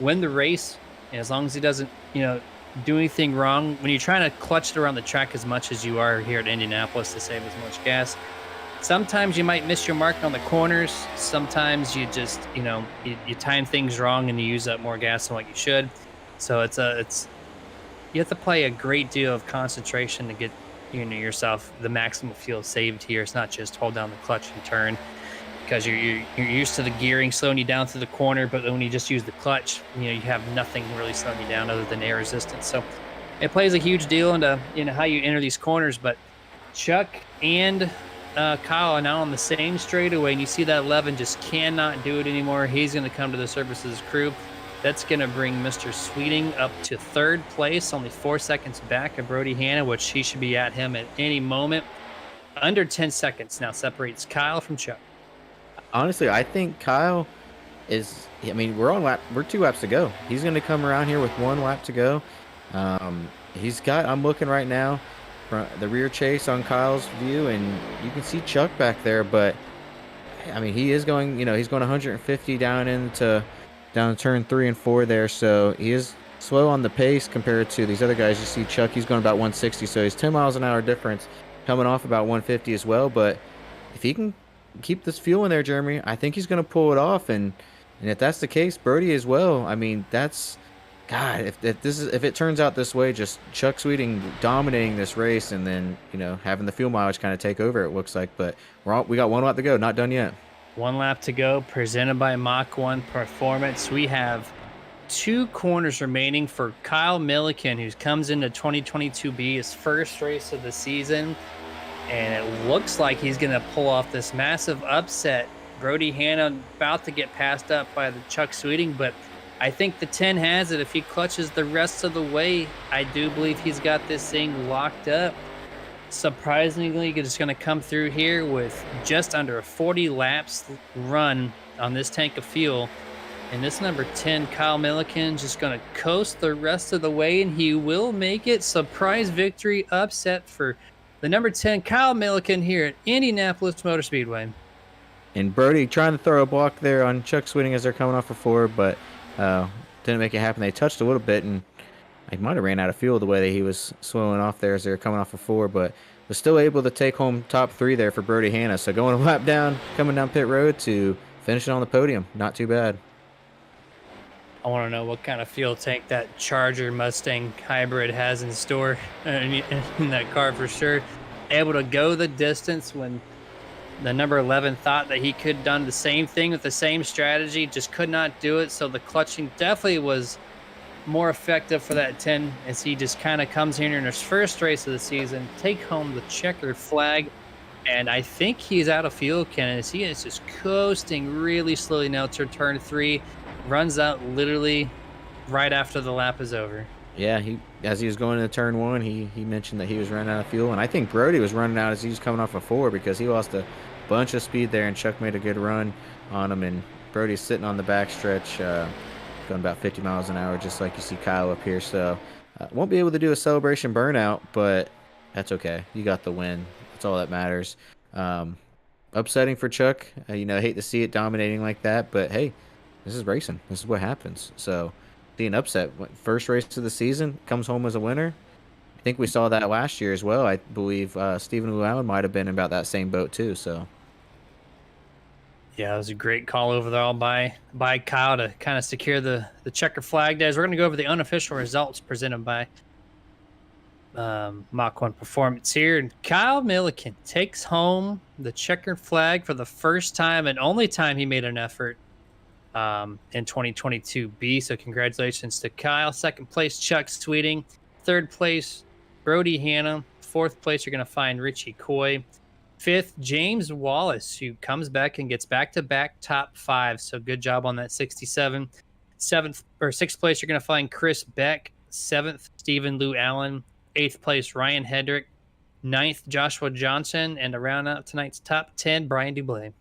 win the race. And as long as he doesn't, do anything wrong. When you're trying to clutch it around the track as much as you are here at Indianapolis to save as much gas, sometimes you might miss your mark on the corners. Sometimes you just, you time things wrong and you use up more gas than what you should. So you have to play a great deal of concentration to get yourself the maximum fuel saved here. It's not just hold down the clutch and turn. because you're used to the gearing slowing you down through the corner, but when you just use the clutch, you have nothing really slowing you down other than air resistance. So it plays a huge deal into how you enter these corners. But Chuck and Kyle are now on the same straightaway, and you see that 11 just cannot do it anymore. He's going to come to the surface of his crew. That's going to bring Mr. Sweeting up to third place, only 4 seconds back of Brody Hanna, which he should be at him at any moment. Under 10 seconds now separates Kyle from Chuck. Honestly, I think Kyle is. I mean, we're 2 laps to go. He's going to come around here with 1 lap to go. He's got. I'm looking right now, the rear chase on Kyle's view, and you can see Chuck back there. But I mean, he is going. He's going 150 down turn 3 and 4 there. So he is slow on the pace compared to these other guys. You see Chuck. He's going about 160. So he's 10 miles an hour difference, coming off about 150 as well. But if he can keep this fuel in there, Jeremy, I think he's going to pull it off. And if that's the case, Brody as well. I mean, that's God. If it turns out this way, just Chuck Sweeting dominating this race, and then having the fuel mileage kind of take over. It looks like, but we got 1 lap to go. Not done yet. 1 lap to go. Presented by Mach1 Performance. We have 2 corners remaining for Kyle Milliken, who comes into 2022B, his first race of the season. And it looks like he's going to pull off this massive upset. Brody Hanna about to get passed up by the Chuck Sweeting, but I think the 10 has it. If he clutches the rest of the way, I do believe he's got this thing locked up. Surprisingly, he's going to come through here with just under a 40 laps run on this tank of fuel. And this number 10, Kyle Milliken, just going to coast the rest of the way, and he will make it. Surprise victory upset for the number 10, Kyle Milliken, here at Indianapolis Motor Speedway. And Brody trying to throw a block there on Chuck Sweeting as they're coming off a 4, but didn't make it happen. They touched a little bit, and he might have ran out of fuel the way that he was slowing off there as they were coming off a 4, but was still able to take home top 3 there for Brody Hanna. So going a lap down, coming down pit road to finishing on the podium. Not too bad. I want to know what kind of fuel tank that Charger Mustang hybrid has in store in that car for sure. Able to go the distance when the number 11 thought that he could have done the same thing with the same strategy, just could not do it. So the clutching definitely was more effective for that 10 as he just kind of comes here in his first race of the season, take home the checkered flag. And I think he's out of fuel, Ken, as he is just coasting really slowly now to turn 3. Runs out literally right after the lap is over. Yeah, as he was going into turn 1, he mentioned that he was running out of fuel, and I think Brody was running out as he was coming off a 4 because he lost a bunch of speed there, and Chuck made a good run on him, and Brody's sitting on the backstretch, going about 50 miles an hour, just like you see Kyle up here. So won't be able to do a celebration burnout, but that's okay. You got the win. That's all that matters. Upsetting for Chuck. I hate to see it dominating like that, but hey, this is racing. This is what happens. So, being upset, first race of the season, comes home as a winner. I think we saw that last year as well. I believe Stephen Llewellyn might have been in about that same boat too. So, yeah, it was a great call overall by Kyle to kind of secure the checker flag. Guys, we're going to go over the unofficial results presented by Mach1 Performance here. And Kyle Milliken takes home the checkered flag for the first time and only time he made an effort in 2022B. So congratulations to Kyle. Second place, Chuck Sweeting. Third place, Brody Hanna. Fourth place, you're going to find Richie Coy. Fifth, James Wallace, who comes back and gets back-to-back top 5. So good job on that 67. Sixth place, you're going to find Chris Beck. Seventh, Stephen Lou Allen. Eighth place, Ryan Hedrick. Ninth, Joshua Johnson. And to round out tonight's top 10, Brian Dublé.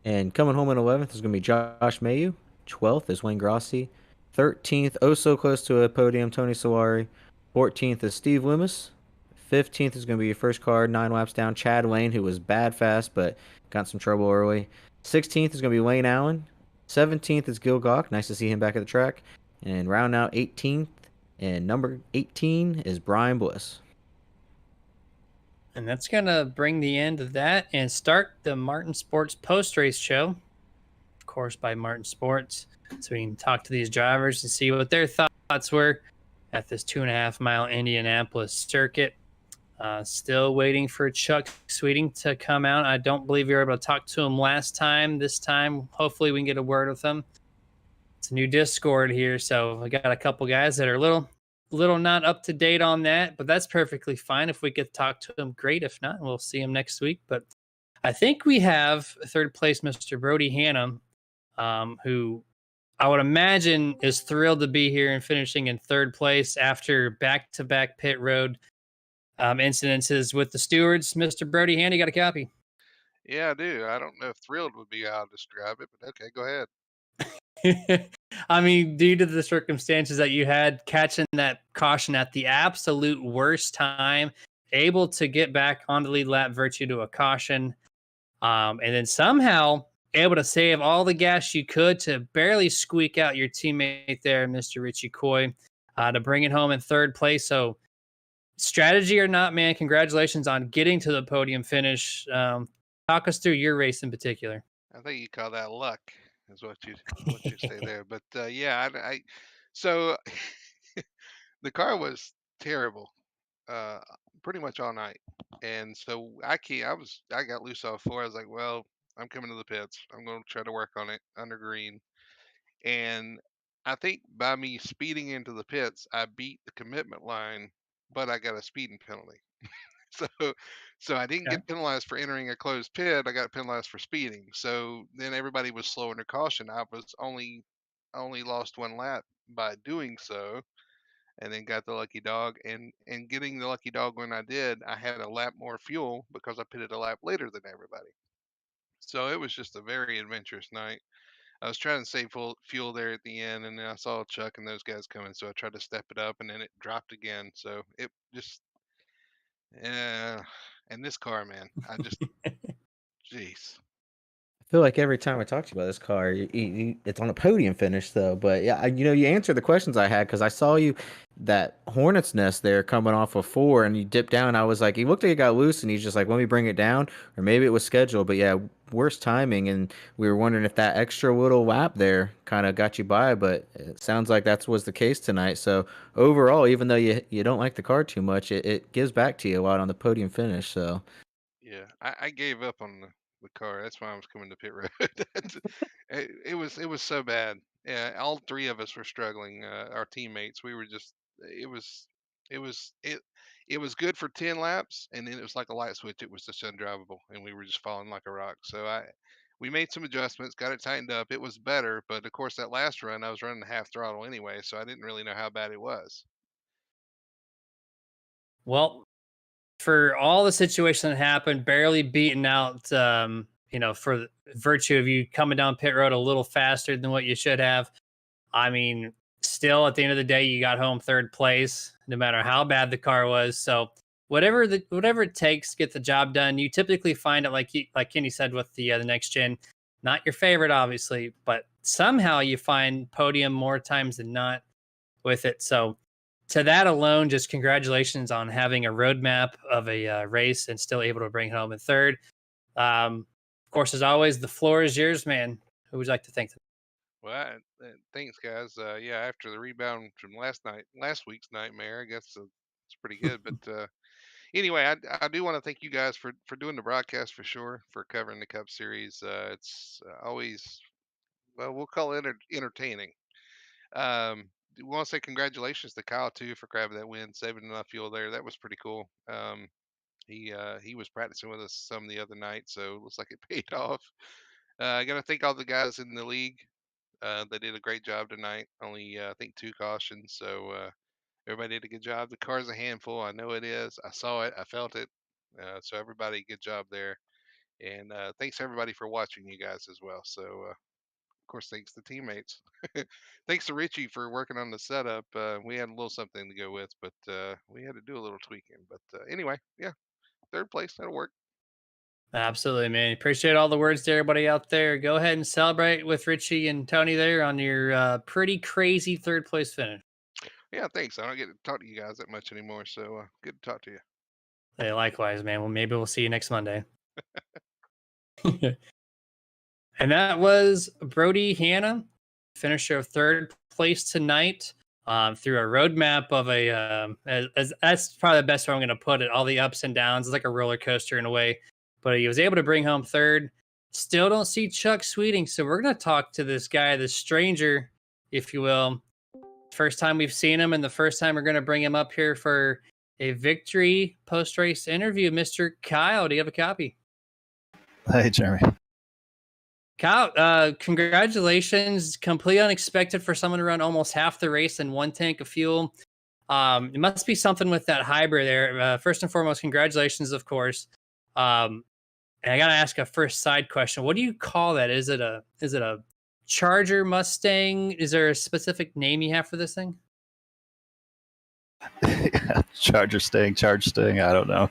And coming home in 11th is going to be Josh Mayu. 12th is Wayne Grossi. 13th, oh so close to a podium, Tony Solari. 14th is Steve Loomis. 15th is going to be your first car, 9 laps down, Chad Lane, who was bad fast but got some trouble early. 16th is going to be Wayne Allen. 17th is Gil Gawk. Nice to see him back at the track. And round out 18th, and number 18 is Brian Bliss. And that's going to bring the end of that and start the Martin Sports post-race show, of course, by Martin Sports. So we can talk to these drivers and see what their thoughts were at this 2.5-mile Indianapolis circuit. Still waiting for Chuck Sweeting to come out. I don't believe you were able to talk to him last time. This time, hopefully, we can get a word with him. It's a new Discord here, so I got a couple guys that are a little not up to date on that, but that's perfectly fine. If we get to talk to him, great. If not, we'll see him next week. But I think we have third place, Mr. Brody Hannum, who I would imagine is thrilled to be here and finishing in third place after back-to-back pit road incidences with the stewards. Mr. Brody Hannum, you got a copy? Yeah, I do. I don't know if thrilled would be how to describe it, but okay, go ahead. I mean, due to the circumstances that you had catching that caution at the absolute worst time, able to get back on the lead lap virtue to a caution, and then somehow able to save all the gas you could to barely squeak out your teammate there, Mr. Richie Coy, to bring it home in third place. So, strategy or not, man, congratulations on getting to the podium finish. Talk us through your race in particular. I think you call that luck, is what you say there. But yeah, so the car was terrible, uh, pretty much all night, and so I got loose off four. I was like, well, I'm coming to the pits. I'm going to try to work on it under green, and I think by me speeding into the pits, I beat the commitment line, but I got a speeding penalty. So so I didn't Okay. get penalized for entering a closed pit. I got penalized for speeding. So then everybody was slow under caution. I only lost one lap by doing so, and then got the lucky dog. And getting the lucky dog when I did, I had a lap more fuel because I pitted a lap later than everybody. So it was just a very adventurous night. I was trying to save fuel there at the end, and then I saw Chuck and those guys coming, so I tried to step it up, and then it dropped again. So it just, yeah. And this car, man, jeez. I feel like every time I talk to you about this car, it's on a podium finish, though. But yeah, you answered the questions I had because I saw you that Hornet's nest there coming off of four, and you dipped down. I was like, he looked like he got loose, and he's just like, let me bring it down, or maybe it was scheduled. But yeah, worst timing, and we were wondering if that extra little lap there kind of got you by. But it sounds like that was the case tonight. So overall, even though you don't like the car too much, it gives back to you a lot on the podium finish. So. Yeah, I gave up on the car. That's why I was coming to pit road. It was so bad. Yeah, all three of us were struggling. Our teammates, we were just. It was it it was good for 10 laps, and then it was like a light switch. It was just undrivable, and we were just falling like a rock. So we made some adjustments, got it tightened up. It was better, but of course that last run I was running half throttle anyway, so I didn't really know how bad it was. Well, for all the situation that happened, barely beaten out, for the virtue of you coming down pit road a little faster than what you should have. I mean, still at the end of the day, you got home third place, no matter how bad the car was. So whatever it takes to get the job done, you typically find it like Kenny said with the next gen, not your favorite, obviously, but somehow you find podium more times than not with it. So to that alone, just congratulations on having a roadmap of a race and still able to bring it home in third. Of course, as always, the floor is yours, man. Who would you like to thank? Well, thanks, guys. Yeah, after the rebound from last week's nightmare, I guess it's pretty good. But anyway, I do want to thank you guys for doing the broadcast for sure, for covering the Cup Series. It's always, well, we'll call it entertaining. We want to say congratulations to Kyle too for grabbing that win, saving enough fuel there. That was pretty cool. He was practicing with us some the other night, so it looks like it paid off. I got to thank all the guys in the league. They did a great job tonight. Only I think 2 cautions, so everybody did a good job. The car's a handful. I know it is. I saw it. I felt it. So everybody, good job there. And thanks everybody for watching, you guys as well. So of course, thanks to teammates. Thanks to Richie for working on the setup. We had a little something to go with, but we had to do a little tweaking. But anyway, yeah, third place, that'll work. Absolutely, man. Appreciate all the words to everybody out there. Go ahead and celebrate with Richie and Tony there on your pretty crazy third place finish. Yeah, thanks. I don't get to talk to you guys that much anymore, so good to talk to you. Hey, likewise, man. Well, maybe we'll see you next Monday. And that was Brody Hanna, finisher of third place tonight through a roadmap of as that's probably the best way I'm going to put it. All the ups and downs. It's like a roller coaster in a way, but he was able to bring home third. Still don't see Chuck Sweeting, so we're going to talk to this guy, this stranger, if you will. First time we've seen him, and the first time we're going to bring him up here for a victory post race interview. Mr. Kyle, do you have a copy? Hey, Jeremy. Kyle, congratulations. Completely unexpected for someone to run almost half the race in one tank of fuel. It must be something with that hybrid there. First and foremost, congratulations, of course. And I gotta ask a first side question. What do you call that? Is it a Charger Mustang? Is there a specific name you have for this thing? Charge staying. I don't know.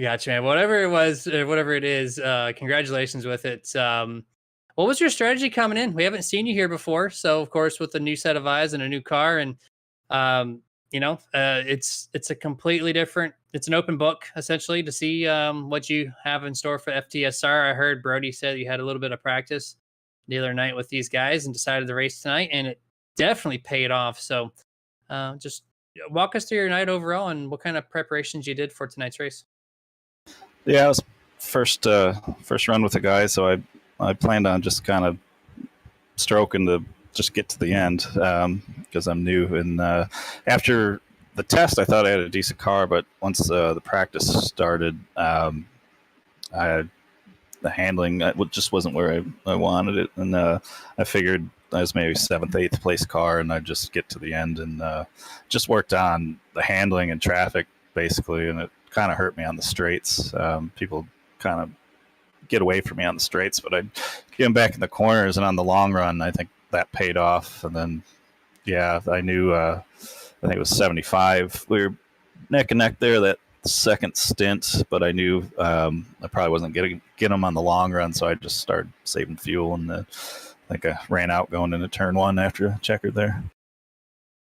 Gotcha, man. Whatever it was, whatever it is, congratulations with it. What was your strategy coming in? We haven't seen you here before, so of course, with a new set of eyes and a new car, and it's a completely different. It's an open book essentially to see what you have in store for FTSR. I heard Brody said you had a little bit of practice the other night with these guys and decided to race tonight, and it definitely paid off. So, just walk us through your night overall and what kind of preparations you did for tonight's race. Yeah, it was first run with the guys, so I planned on just kind of stroking to just get to the end because I'm new. And after the test, I thought I had a decent car, but once the practice started, the handling just wasn't where I wanted it, and I figured I was maybe 7th, 8th place car, and I'd just get to the end and just worked on the handling and traffic basically, and it kind of hurt me on the straights. People kind of get away from me on the straights, but I'd get them back in the corners, and on the long run, I think that paid off. And then, yeah, I knew, I think it was 75. We were neck and neck there that second stint, but I knew I probably wasn't getting them on the long run, so I just started saving fuel, and I think I ran out going into turn 1 after a checker there.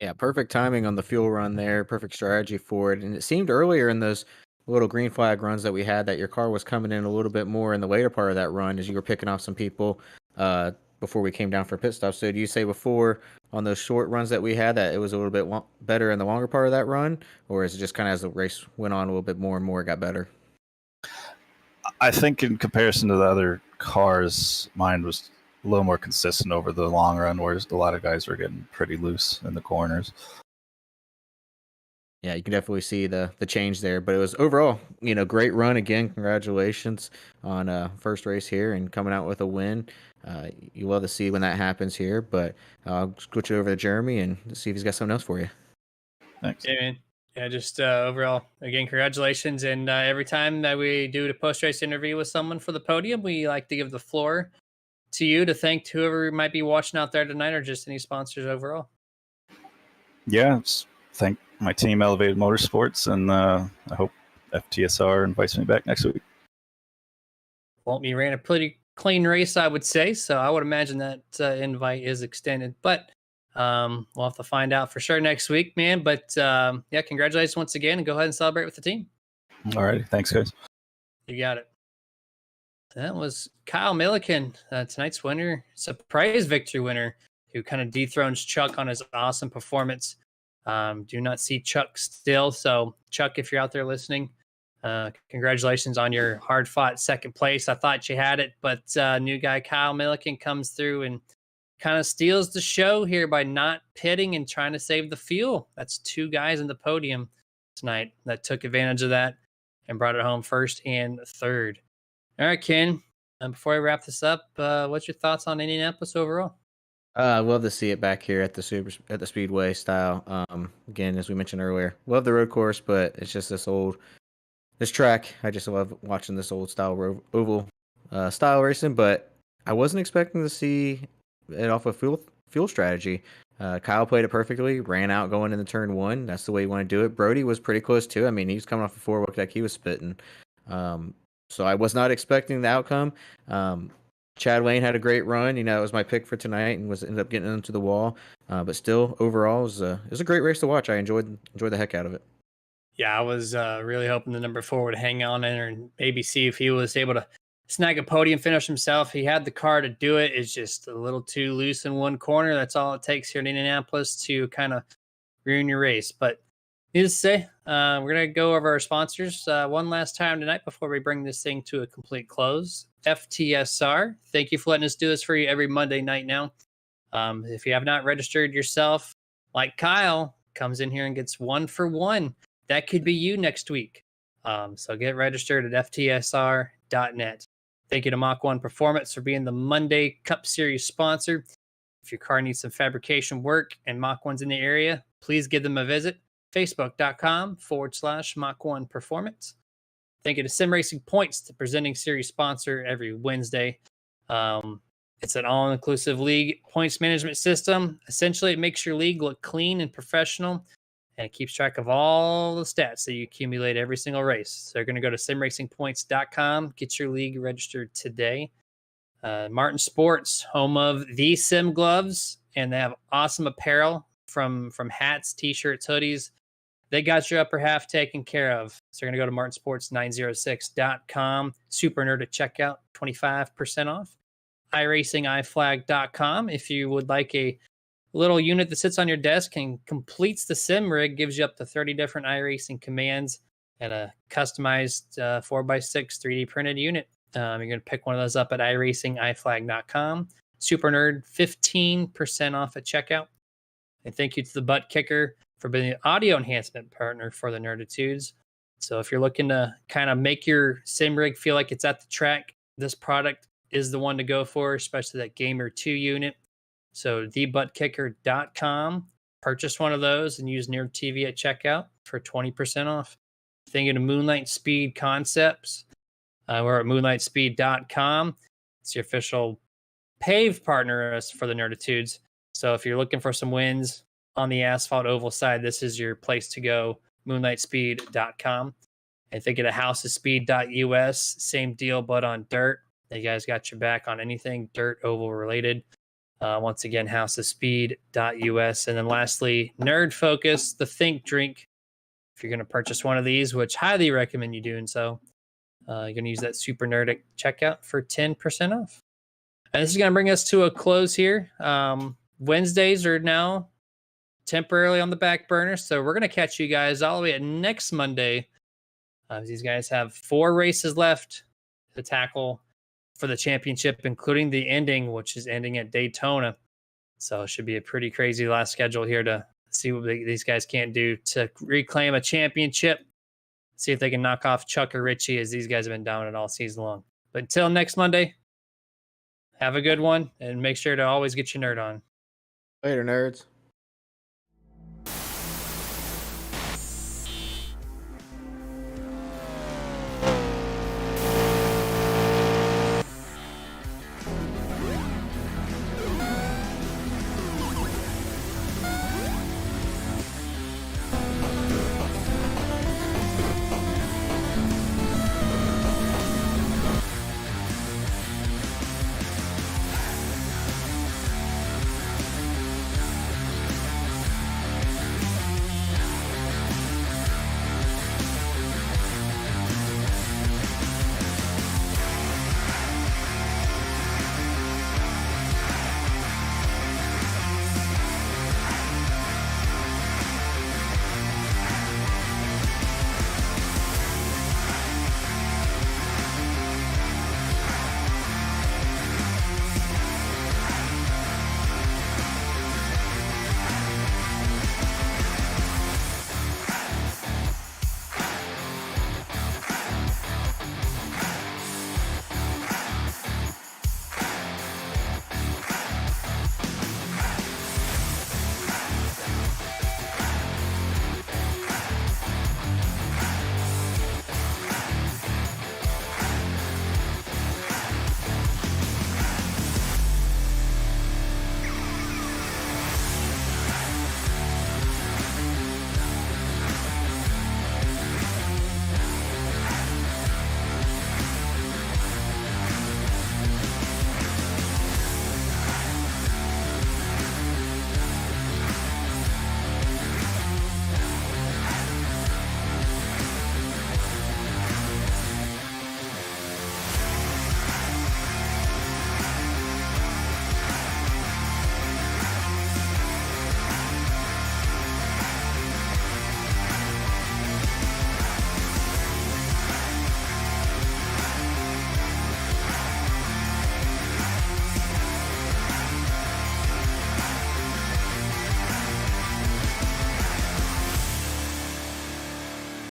Yeah, perfect timing on the fuel run there. Perfect strategy for it. And it seemed earlier in those little green flag runs that we had that your car was coming in a little bit more in the later part of that run as you were picking off some people before we came down for pit stop. So do you say before on those short runs that we had that it was a little bit better in the longer part of that run? Or is it just kind of as the race went on a little bit more and more it got better? I think in comparison to the other cars, mine was a little more consistent over the long run, whereas a lot of guys were getting pretty loose in the corners. Yeah, you can definitely see the change there, but it was overall, great run again. Congratulations on first race here and coming out with a win. You love to see when that happens here, but I'll switch it over to Jeremy and see if he's got something else for you. Thanks. Yeah, man. Yeah, just overall, again, congratulations. And every time that we do the post-race interview with someone for the podium, we like to give the floor to you to thank whoever might be watching out there tonight, or just any sponsors overall. Yeah, thank my team, Elevated Motorsports, and I hope FTSR invites me back next week. Well, you ran a pretty clean race, I would say, so I would imagine that invite is extended. But we'll have to find out for sure next week, man. But yeah, congratulations once again, and go ahead and celebrate with the team. All right, thanks, guys. You got it. That was Kyle Milliken, tonight's winner, surprise victory winner, who kind of dethrones Chuck on his awesome performance. Do not see Chuck still. So, Chuck, if you're out there listening, congratulations on your hard-fought second place. I thought you had it, but new guy Kyle Milliken comes through and kind of steals the show here by not pitting and trying to save the fuel. That's 2 guys in the podium tonight that took advantage of that and brought it home first and third. All right, Ken, before I wrap this up, what's your thoughts on Indianapolis overall? I love to see it back here at the Speedway style. Again, as we mentioned earlier, love the road course, but it's just this track. I just love watching this old style oval style racing. But I wasn't expecting to see it off of fuel strategy. Kyle played it perfectly, ran out going into turn 1. That's the way you want to do it. Brody was pretty close too. I mean, he was coming off a 4, looked like he was spitting. So I was not expecting the outcome. Chad Lane had a great run. It was my pick for tonight and ended up getting into the wall. But still, overall, it was a great race to watch. I enjoyed the heck out of it. Yeah, I was really hoping the number 4 would hang on in and maybe see if he was able to snag a podium finish himself. He had the car to do it. It's just a little too loose in one corner. That's all it takes here in Indianapolis to kind of ruin your race. But needless to say, we're going to go over our sponsors one last time tonight before we bring this thing to a complete close. FTSR, thank you for letting us do this for you every Monday night now. If you have not registered yourself, like Kyle, comes in here and gets 1 for 1. That could be you next week. So get registered at FTSR.net. Thank you to Mach1 Performance for being the Monday Cup Series sponsor. If your car needs some fabrication work and Mach1's in the area, please give them a visit. Facebook.com/Mach1 Performance. Thank you to Sim Racing Points, the presenting series sponsor every Wednesday. It's an all-inclusive league points management system. Essentially, it makes your league look clean and professional, and it keeps track of all the stats that you accumulate every single race. So you're going to go to simracingpoints.com, get your league registered today. Martin Sports, home of the Sim gloves, and they have awesome apparel from hats, t-shirts, hoodies. They got your upper half taken care of. So you're going to go to martinsports906.com. Super Nerd at checkout, 25% off. iRacingIFlag.com. If you would like a little unit that sits on your desk and completes the sim rig, gives you up to 30 different iRacing commands and a customized 4x6 3D printed unit. You're going to pick one of those up at iRacingIFlag.com. Super Nerd, 15% off at checkout. And thank you to the Butt Kicker for being the audio enhancement partner for the Nerditudes. So if you're looking to kind of make your sim rig feel like it's at the track, this product is the one to go for, especially that Gamer 2 unit. So thebuttkicker.com, purchase one of those and use Nerd TV at checkout for 20% off. Thank you to Moonlight Speed Concepts. We're at moonlightspeed.com. It's your official paved partner for the Nerditudes. So if you're looking for some wins on the asphalt oval side, this is your place to go, moonlightspeed.com. And think of the housespeed.us, same deal, but on dirt. You guys got your back on anything dirt oval related. Once again, housespeed.us. And then lastly, Nerd Focus, the Think Drink. If you're going to purchase one of these, which highly recommend you doing so, you're going to use that Super Nerd at checkout for 10% off. And this is going to bring us to a close here. Wednesdays are now temporarily on the back burner, so we're going to catch you guys all the way at next Monday. These guys have 4 races left to tackle for the championship, including the ending, which is ending at Daytona. So it should be a pretty crazy last schedule here to see what these guys can't do to reclaim a championship. See if they can knock off Chuck or Richie, as these guys have been dominant all season long. But until next Monday, have a good one, and make sure to always get your nerd on. Later, nerds.